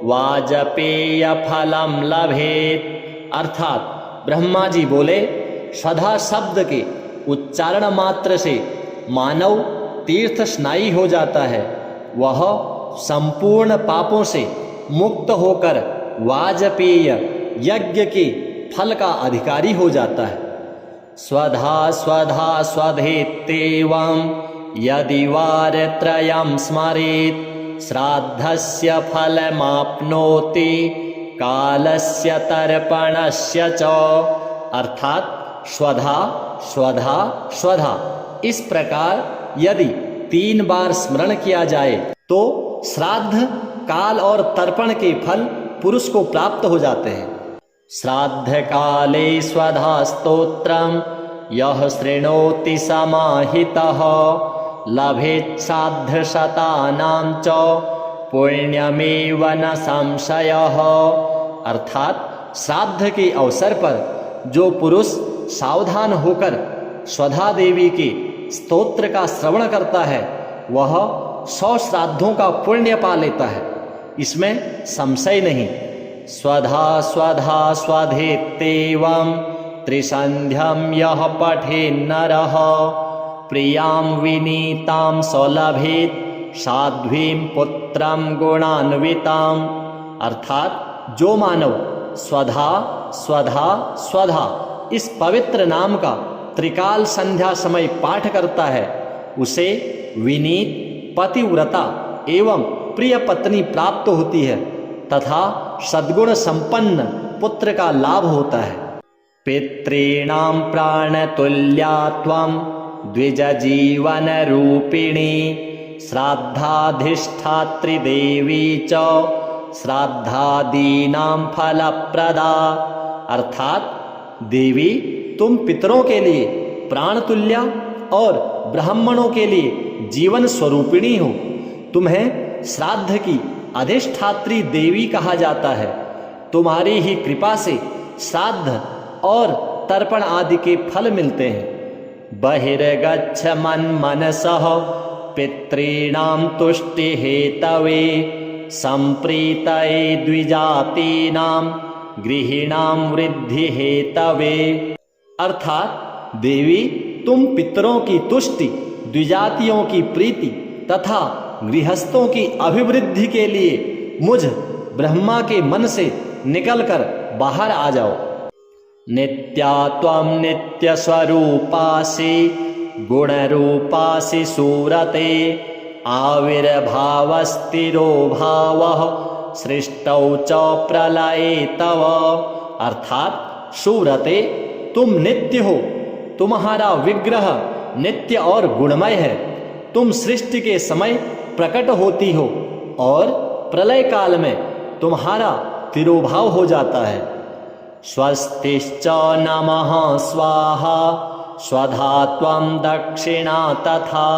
वाजपेय फलम लभेत। अर्थात ब्रह्मा जी बोले, स्वधा शब्द के उच्चारण मात्र से मानव तीर्थ स्नायी हो जाता है। वह संपूर्ण पापों से मुक्त होकर वाजपेय यज्ञ के फल का अधिकारी हो जाता है। स्वधा स्वधा स्वधेत्येवं यदि वारत्रयं स्मरेत् श्राद्धस्य फलमाप्नोति कालस्य तर्पणस्य च। अर्थात स्वधा स्वधा स्वधा इस प्रकार यदि 3 बार स्मरण किया जाए तो श्राद्ध, काल और तर्पण के फल पुरुष को प्राप्त हो जाते हैं। श्राद्ध काले स्वधा स्तोत्रम यः शृणोति समाहितः लभेत् श्राद्ध शतानां च पुण्यमेव न संशयः। अर्थात श्राद्ध के अवसर पर जो पुरुष सावधान होकर स्वधा देवी के स्तोत्र का श्रवण करता है वह 100 श्राद्धों का पुण्य पा लेता है, इसमें संशय नहीं। स्वधा स्वधा स्वधेत्येवं त्रिसन्ध्यं यः पठेन्नरः प्रियां विनीतां सौलभेत् साध्वीं पुत्रं गुणान्विताम्। अर्थात जो मानव स्वधा स्वधा स्वधा इस पवित्र नाम का त्रिकाल संध्या समय पाठ करता है, उसे विनीत पतिव्रता एवं प्रिय पत्नी प्राप्त होती है तथा सद्गुण संपन्न पुत्र का लाभ होता है। पितॄणां प्राणतुल्या त्वं द्विज जीवन रूपिणी श्राद्धाधिष्ठात्री देवी च श्राद्धादीनां फलप्रदा। अर्थात देवी तुम पितरों के लिए प्राणतुल्या और ब्राह्मणों के लिए जीवन स्वरूपिणी हो। तुम्हें श्राद्ध की अधिष्ठात्री देवी कहा जाता है। तुम्हारी ही कृपा से श्राद्ध और तर्पण आदि के फल मिलते हैं। बहिर्गच्छ मनसः पितॄणां तुष्टि हेतवे संप्रीतये द्विजातीनां गृहिणां वृद्धि हेतवे। अर्थात देवी तुम पितरों की तुष्टि, द्विजातियों की प्रीति तथा गृहस्थों की अभिवृद्धि के लिए मुझ ब्रह्मा के मन से निकलकर बाहर आ जाओ। नित्या त्वं नित्य स्वरूपासि गुणरूपासि सूरते आविर्भावस्थिरो भावः सृष्टौ च प्रलये तव। अर्थात सूरते तुम नित्य हो, तुम्हारा विग्रह नित्य और गुणमय है। तुम सृष्टि के समय प्रकट होती हो और प्रलय काल में तुम्हारा तिरोभाव हो जाता है। स्वस्तिश्च नमः स्वाहा स्वधा त्वं दक्षिणा तथा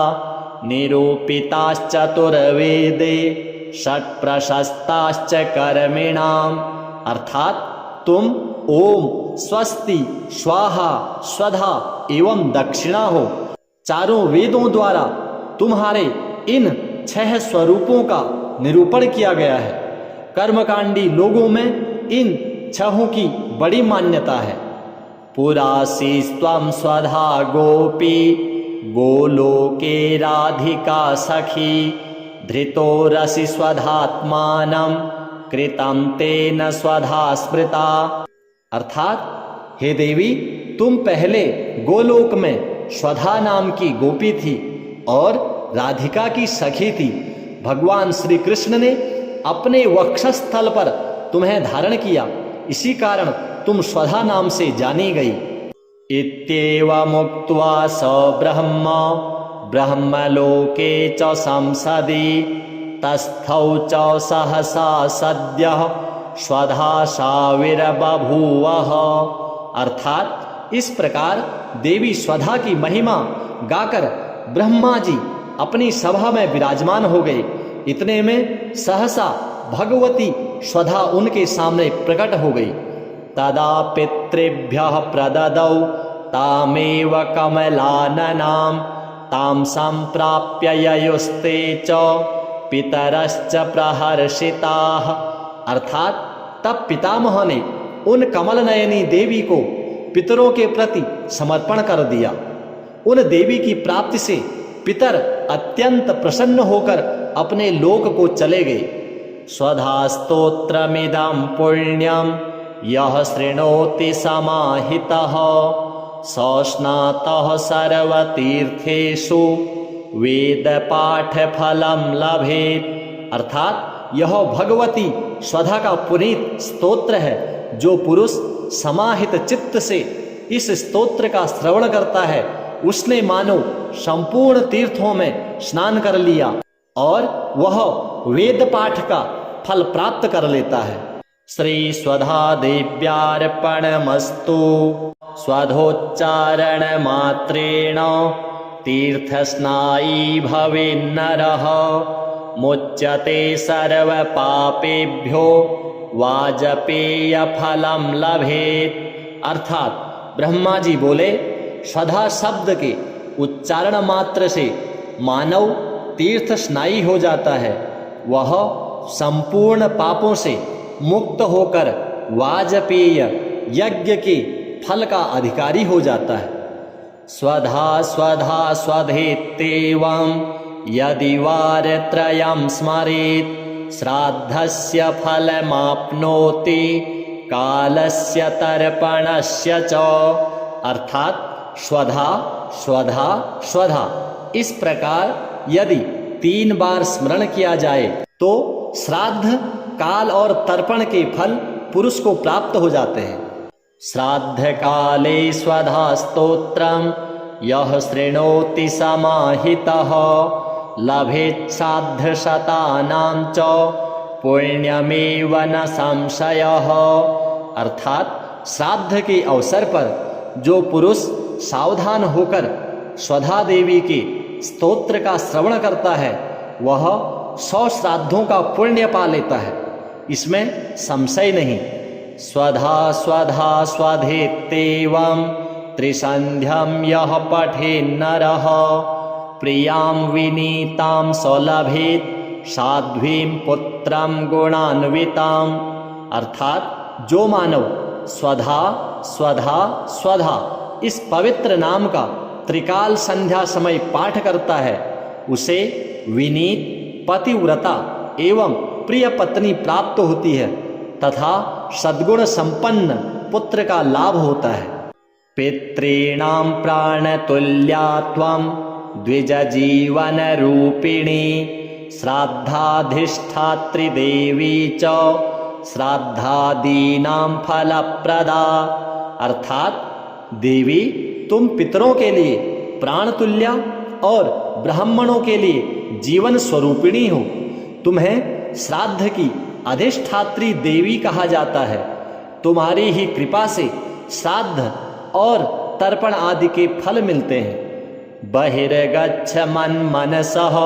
निरूपिताश्चतुर्वेदे षट्प्रशस्ताश्च कर्मिणाम्। अर्थात तुम ओम स्वस्ति स्वाहा स्वधा एवं दक्षिणा हो। चारों वेदों द्वारा तुम्हारे इन 6 स्वरूपों का निरूपण किया गया है। कर्मकांडी लोगों में इन 6 की बड़ी मान्यता है। पुरासी त्वं स्वधा गोपी गोलोके राधिका सखी धृतो रसि स्वधात्मानं कृतं तेन स्वधा स्मृता। अर्थात हे देवी तुम पहले गोलोक में स्वधा नाम की गोपी थी और राधिका की सखी थी। भगवान श्री कृष्ण ने अपने वक्षस्थल पर तुम्हें धारण किया, इसी कारण तुम स्वधा नाम से जानी गई। इत्येवमुक्त्वा स ब्रह्म ब्रह्मलोके च संसदि तस्थौ च सहसा सद्यः स्वधा साविर्बभूवः। अर्थात इस प्रकार देवी स्वधा की महिमा गाकर ब्रह्मा जी अपनी सभा में विराजमान हो गए। इतने में सहसा भगवती स्वधा उनके सामने प्रकट हो गई। तदा पितृभ्यः प्रददौ तामेव कमलाननां तां संप्राप्य ययुस्ते च पितरश्च प्रहर्षिताः। अर्थात तब पितामह ने उन कमल नयनी देवी को पितरों के प्रति समर्पण कर दिया। उन देवी की प्राप्ति से पितर अत्यंत प्रसन्न होकर अपने लोक को चले गए। स्वधा स्तोत्रमिदं पुण्यं यः शृणोति समाहितः सस्नातः सर्वतीर्थेषु वेदपाठफलं लभेत्। अर्थात यह भगवती स्वधा का पुनीत स्तोत्र है। जो पुरुष समाहित चित्त से इस स्तोत्र का श्रवण करता है उसने मानो संपूर्ण तीर्थों में स्नान कर लिया और वह वेद पाठ का फल प्राप्त कर लेता है। श्री स्वधा देव्यार्पणमस्तु। स्वधोच्चारण मात्रेण तीर्थस्नायी भवेन्नरः मुच्यते सर्व पापेभ्यो वाजपेय फलम लभेत। अर्थात ब्रह्मा जी बोले स्वधा शब्द के उच्चारण मात्र से मानव तीर्थ स्नायी हो जाता है। वह संपूर्ण पापों से मुक्त होकर वाजपेय यज्ञ के फल का अधिकारी हो जाता है। स्वधा स्वधा स्वधेत्येवं यदि वारत्रयं स्मरेत् श्राद्धस्य फलमाप्नोति कालस्य तर्पणस्य च। अर्थात स्वधा स्वधा स्वधा इस प्रकार यदि 3 बार स्मरण किया जाए तो श्राद्ध, काल और तर्पण के फल पुरुष को प्राप्त हो जाते हैं। श्राद्ध काले स्वधा स्तोत्रम यह शृणोति समाहितः लभेत् श्राद्ध शतानां च पुण्यमेव न संशयः। अर्थात श्राद्ध के अवसर पर जो पुरुष सावधान होकर स्वधा देवी के स्तोत्र का श्रवण करता है वह 100 श्राद्धों का पुण्य पा लेता है, इसमें संशय नहीं। स्वधा स्वधा स्वधेत्येवं त्रिसंध्यं यः पठेन्नरः प्रियां विनीतां सौलभेत् साध्वीं पुत्रं गुणान्विताम्। अर्थात जो मानव स्वधा स्वधा स्वधा इस पवित्र नाम का त्रिकाल संध्या समय पाठ करता है उसे विनीत, पतिव्रता एवं प्रिय पत्नी प्राप्त होती है तथा सद्गुण संपन्न पुत्र का लाभ होता है। पितॄणां प्राणतुल्या त्वं द्विज जीवन रूपिणी श्राद्धाधिष्ठात्री देवी च श्राद्धादीनां फलप्रदा। अर्थात देवी तुम पितरों के लिए प्राणतुल्या और ब्राह्मणों के लिए जीवन स्वरूपिणी हो। तुम्हें श्राद्ध की अधिष्ठात्री देवी कहा जाता है। तुम्हारी ही कृपा से श्राद्ध और तर्पण आदि के फल मिलते हैं। बहिर्गच्छ मनसः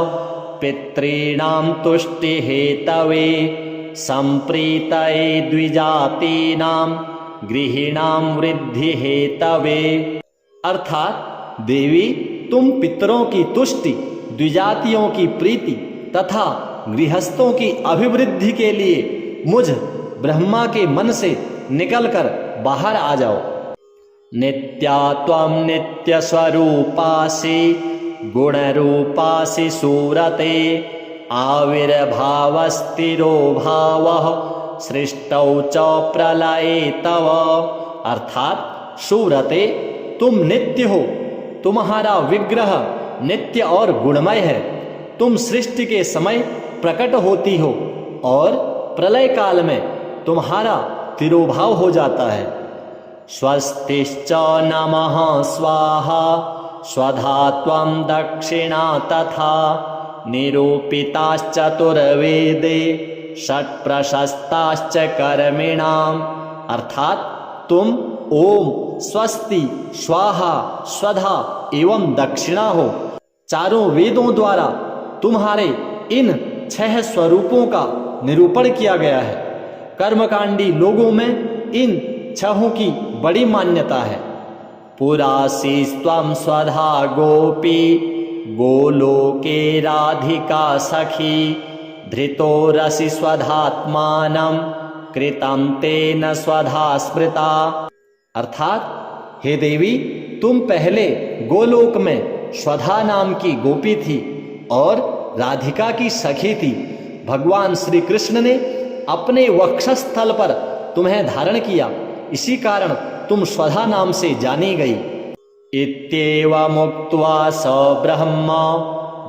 पितॄणां तुष्टि हेतवे संप्रीतये द्विजातीनां गृहिणां वृद्धि हेतवे। अर्थात देवी तुम पितरों की तुष्टि, द्विजातियों की प्रीति तथा गृहस्थों की अभिवृद्धि के लिए मुझ ब्रह्मा के मन से निकलकर बाहर आ जाओ। नित्या त्वं नित्य स्वरूपासि गुणरूपासि सूरते आविर्भावस्थिरो भावः सृष्टौ च प्रलये तव। अर्थात सूरते तुम नित्य हो, तुम्हारा विग्रह नित्य और गुणमय है। तुम सृष्टि के समय प्रकट होती हो और प्रलय काल में तुम्हारा तिरोभाव हो जाता है। स्वस्तिश्च नमः स्वाहा स्वधा त्वं दक्षिणा तथा निरूपिताश्चतुर्वेदे षट्प्रशस्ताश्च कर्मिणाम्। अर्थात तुम ओम, स्वस्ति, स्वाहा, स्वधा एवं दक्षिणा हो। चारों वेदों द्वारा तुम्हारे इन 6 स्वरूपों का निरूपण किया गया है। कर्मकांडी लोगों में इन 6 की बड़ी मान्यता है। पुरासी त्वं स्वधा गोपी गोलोके राधिका सखी धृतो रसि स्वधात्मानं कृतं तेन स्वधा स्मृता। अर्थात हे देवी तुम पहले गोलोक में स्वधा नाम की गोपी थी और राधिका की सखी थी। भगवान श्री कृष्ण ने अपने वक्षस्थल पर तुम्हें धारण किया, इसी कारण तुम स्वधा नाम से जानी गई। इत्येवमुक्त्वा स ब्रह्मा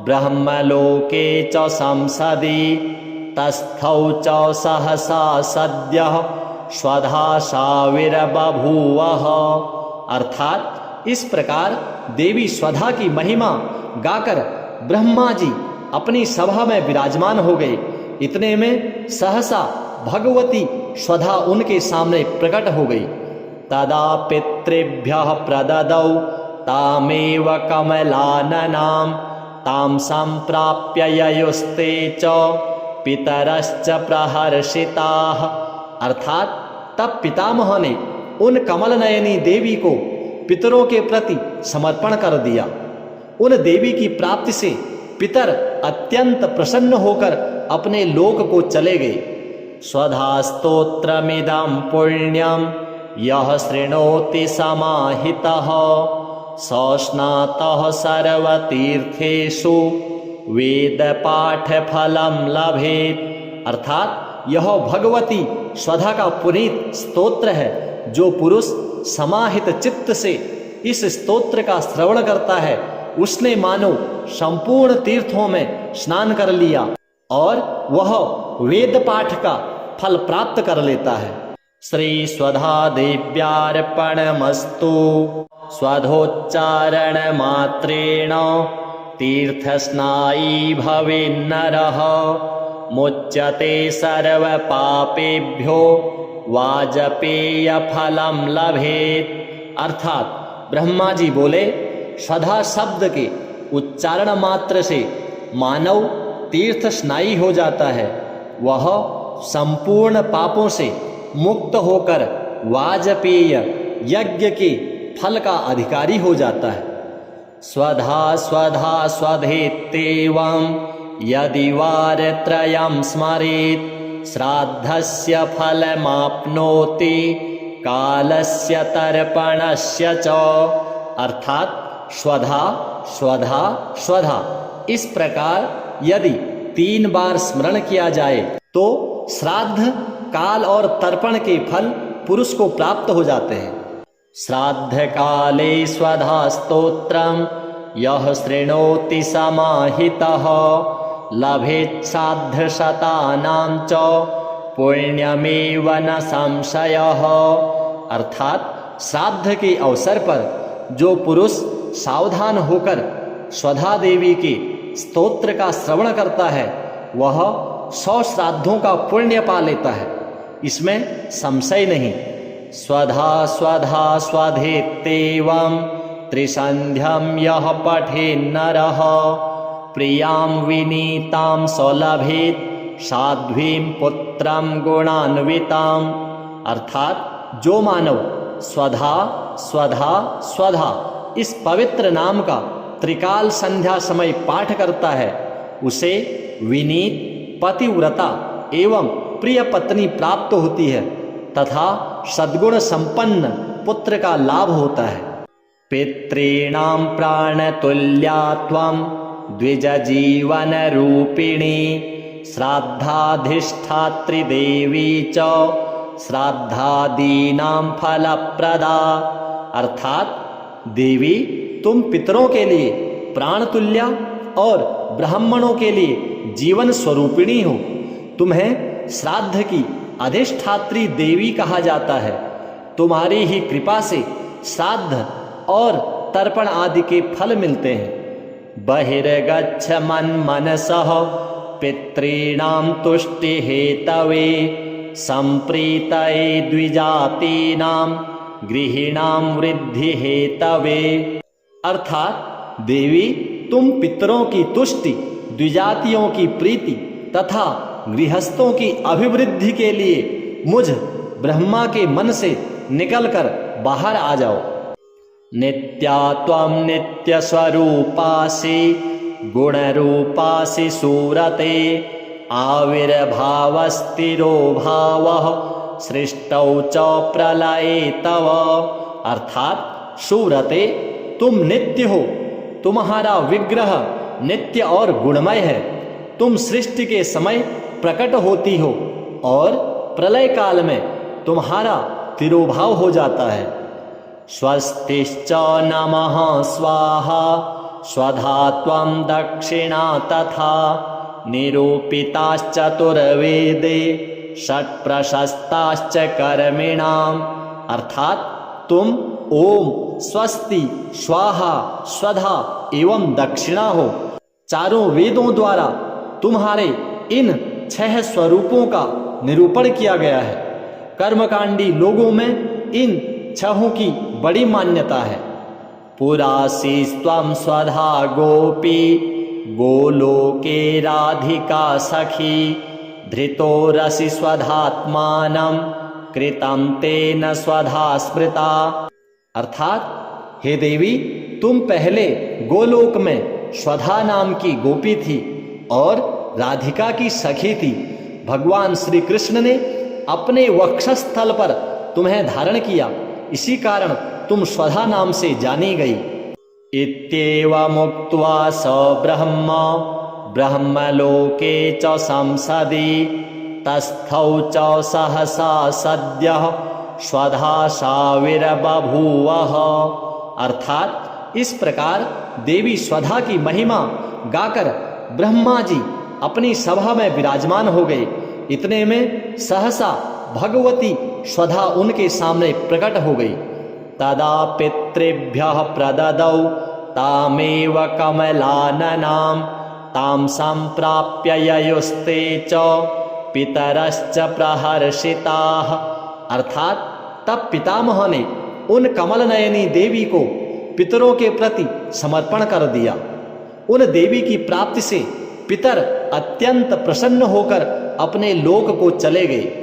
ब्रह्मलोके च संसदि तस्थौ च सहसा सद्यः स्वधा साविर्बभूवः। अर्थात इस प्रकार देवी स्वधा की महिमा गाकर ब्रह्मा जी अपनी सभा में विराजमान हो गए। इतने में सहसा भगवती स्वधा उनके सामने प्रकट हो गई। तदा पितृभ्यः प्रददौ तामेव कमलाननां तां संप्राप्य ययुस्ते च पितरश्च प्रहर्षिताः। अर्थात तब पितामह ने उन कमल नयनी देवी को पितरों के प्रति समर्पण कर दिया। उन देवी की प्राप्ति से पितर अत्यंत प्रसन्न होकर अपने लोक को चले गए। स्वधा स्तोत्रमिदं पुण्यं यः शृणोति समाहितः सस्नातः सर्वतीर्थेषु वेदपाठफलं लभेत। अर्थात यह भगवती स्वधा का पुनीत स्तोत्र है। जो पुरुष समाहित चित्त से इस स्तोत्र का श्रवण करता है उसने मानो संपूर्ण तीर्थों में स्नान कर लिया और वह वेद पाठ का फल प्राप्त कर लेता है। श्री स्वधा देव्यार्पणमस्तु। स्वधोच्चारण मात्रेण तीर्थस्नायी भवेन्नरः मुच्यते सर्व पापेभ्यो वाजपेय फलम लभेत। अर्थात ब्रह्मा जी बोले, स्वधा शब्द के उच्चारण मात्र से मानव तीर्थ स्नायी हो जाता है। वह संपूर्ण पापों से मुक्त होकर वाजपेय यज्ञ के फल का अधिकारी हो जाता है। स्वधा स्वधा स्वधेत्येवं यदि वारत्रयं स्मरेत् श्राद्धस्य फलमाप्नोति कालस्य तर्पणस्य च। अर्थात स्वधा स्वधा स्वधा इस प्रकार यदि 3 बार स्मरण किया जाए तो श्राद्ध, काल और तर्पण के फल पुरुष को प्राप्त हो जाते हैं। श्राद्ध काले स्वधा स्तोत्रम यः शृणोति समाहितः लभेत् श्राद्ध शतानां च पुण्यमेव न संशयः। अर्थात श्राद्ध के अवसर पर जो पुरुष सावधान होकर स्वधा देवी के स्तोत्र का श्रवण करता है वह 100 श्राद्धों का पुण्य पा लेता है, इसमें संशय नहीं। स्वधा स्वधा स्वधेत्येवं त्रिसंध्यं यः पठेन्नरः प्रियां विनीतां सौलभेत् साध्वीं पुत्रं गुणान्विताम्। अर्थात जो मानव स्वधा स्वधा स्वधा इस पवित्र नाम का त्रिकाल संध्या समय पाठ करता है उसे विनीत, पतिव्रता एवं प्रिय पत्नी प्राप्त होती है तथा सद्गुण संपन्न पुत्र का लाभ होता है। पितॄणां प्राणतुल्या त्वं द्विज जीवन रूपिणी श्राद्धाधिष्ठात्री देवी च श्राद्धादीनां फलप्रदा। अर्थात देवी तुम पितरों के लिए प्राणतुल्या और ब्राह्मणों के लिए जीवन स्वरूपिणी हो। तुम्हें श्राद्ध की अधिष्ठात्री देवी कहा जाता है। तुम्हारी ही कृपा से श्राद्ध और तर्पण आदि के फल मिलते हैं। बहिर्गच्छ मनसः पितॄणां तुष्टि हेतवे संप्रीतये द्विजातीनां गृहिणां वृद्धि हेतवे। अर्थात देवी तुम पितरों की तुष्टि, द्विजातियों की प्रीति तथा गृहस्थों की अभिवृद्धि के लिए मुझ ब्रह्मा के मन से निकलकर बाहर आ जाओ। नित्या त्वं नित्य स्वरूपासि गुणरूपासि सूरते आविर्भावस्तिरो भावः सृष्टौ च प्रलये तव। अर्थात सूरते तुम नित्य हो, तुम्हारा विग्रह नित्य और गुणमय है। तुम सृष्टि के समय प्रकट होती हो और प्रलय काल में तुम्हारा तिरोभाव हो जाता है। स्वस्तिश्च नमः स्वाहा स्वधा त्वं दक्षिणा तथा निरूपिताश्चतुर्वेदे षट्प्रशस्ताश्च कर्मिणाम्। अर्थात तुम ओम, स्वस्ति, स्वाहा, स्वधा एवं दक्षिणा हो। चारों वेदों द्वारा तुम्हारे इन 6 स्वरूपों का निरूपण किया गया है। कर्मकांडी लोगों में इन 6 की बड़ी मान्यता है। पुरासी त्वं स्वधा गोपी गोलोके राधिका सखी धृतो रसि स्वधात्मानं कृतं तेन स्वधा स्मृता। अर्थात हे देवी तुम पहले गोलोक में स्वधा नाम की गोपी थी और राधिका की सखी थी। भगवान श्री कृष्ण ने अपने वक्षस्थल पर तुम्हें धारण किया, इसी कारण तुम स्वधा नाम से जानी गई। इत्येवमुक्त्वा स ब्रह्म ब्रह्मलोके च संसदि तस्थौ च सहसा सद्यः स्वधाशाविर्बभूवः। अर्थात इस प्रकार देवी स्वधा की महिमा गाकर ब्रह्मा जी अपनी सभा में विराजमान हो गए। इतने में सहसा भगवती स्वधा उनके सामने प्रकट हो गई। तदा पितृभ्यः प्रददौ तामेव कमलाननां तां संप्राप्य ययुस्ते च पितरश्च प्रहर्षिताः। अर्थात तब पितामह ने उन कमल नयनी देवी को पितरों के प्रति समर्पण कर दिया। उन देवी की प्राप्ति से पितर अत्यंत प्रसन्न होकर अपने लोक को चले गए।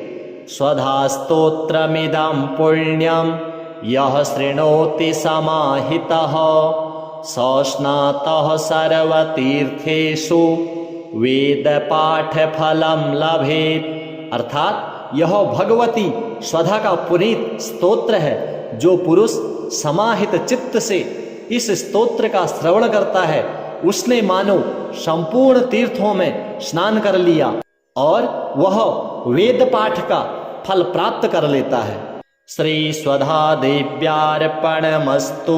स्वधा स्तोत्रमिदं पुण्यं यः शृणोति समाहितः स स्नातः सर्वतीर्थेषु वेद पाठ फलं लभेत। अर्थात यह भगवती स्वधा का पुनीत स्तोत्र है। जो पुरुष समाहित चित्त से इस स्तोत्र का श्रवण करता है उसने मानो संपूर्ण तीर्थों में स्नान कर लिया और वह वेद पाठ का फल प्राप्त कर लेता है। श्री स्वधा देव्यार्पणमस्तु।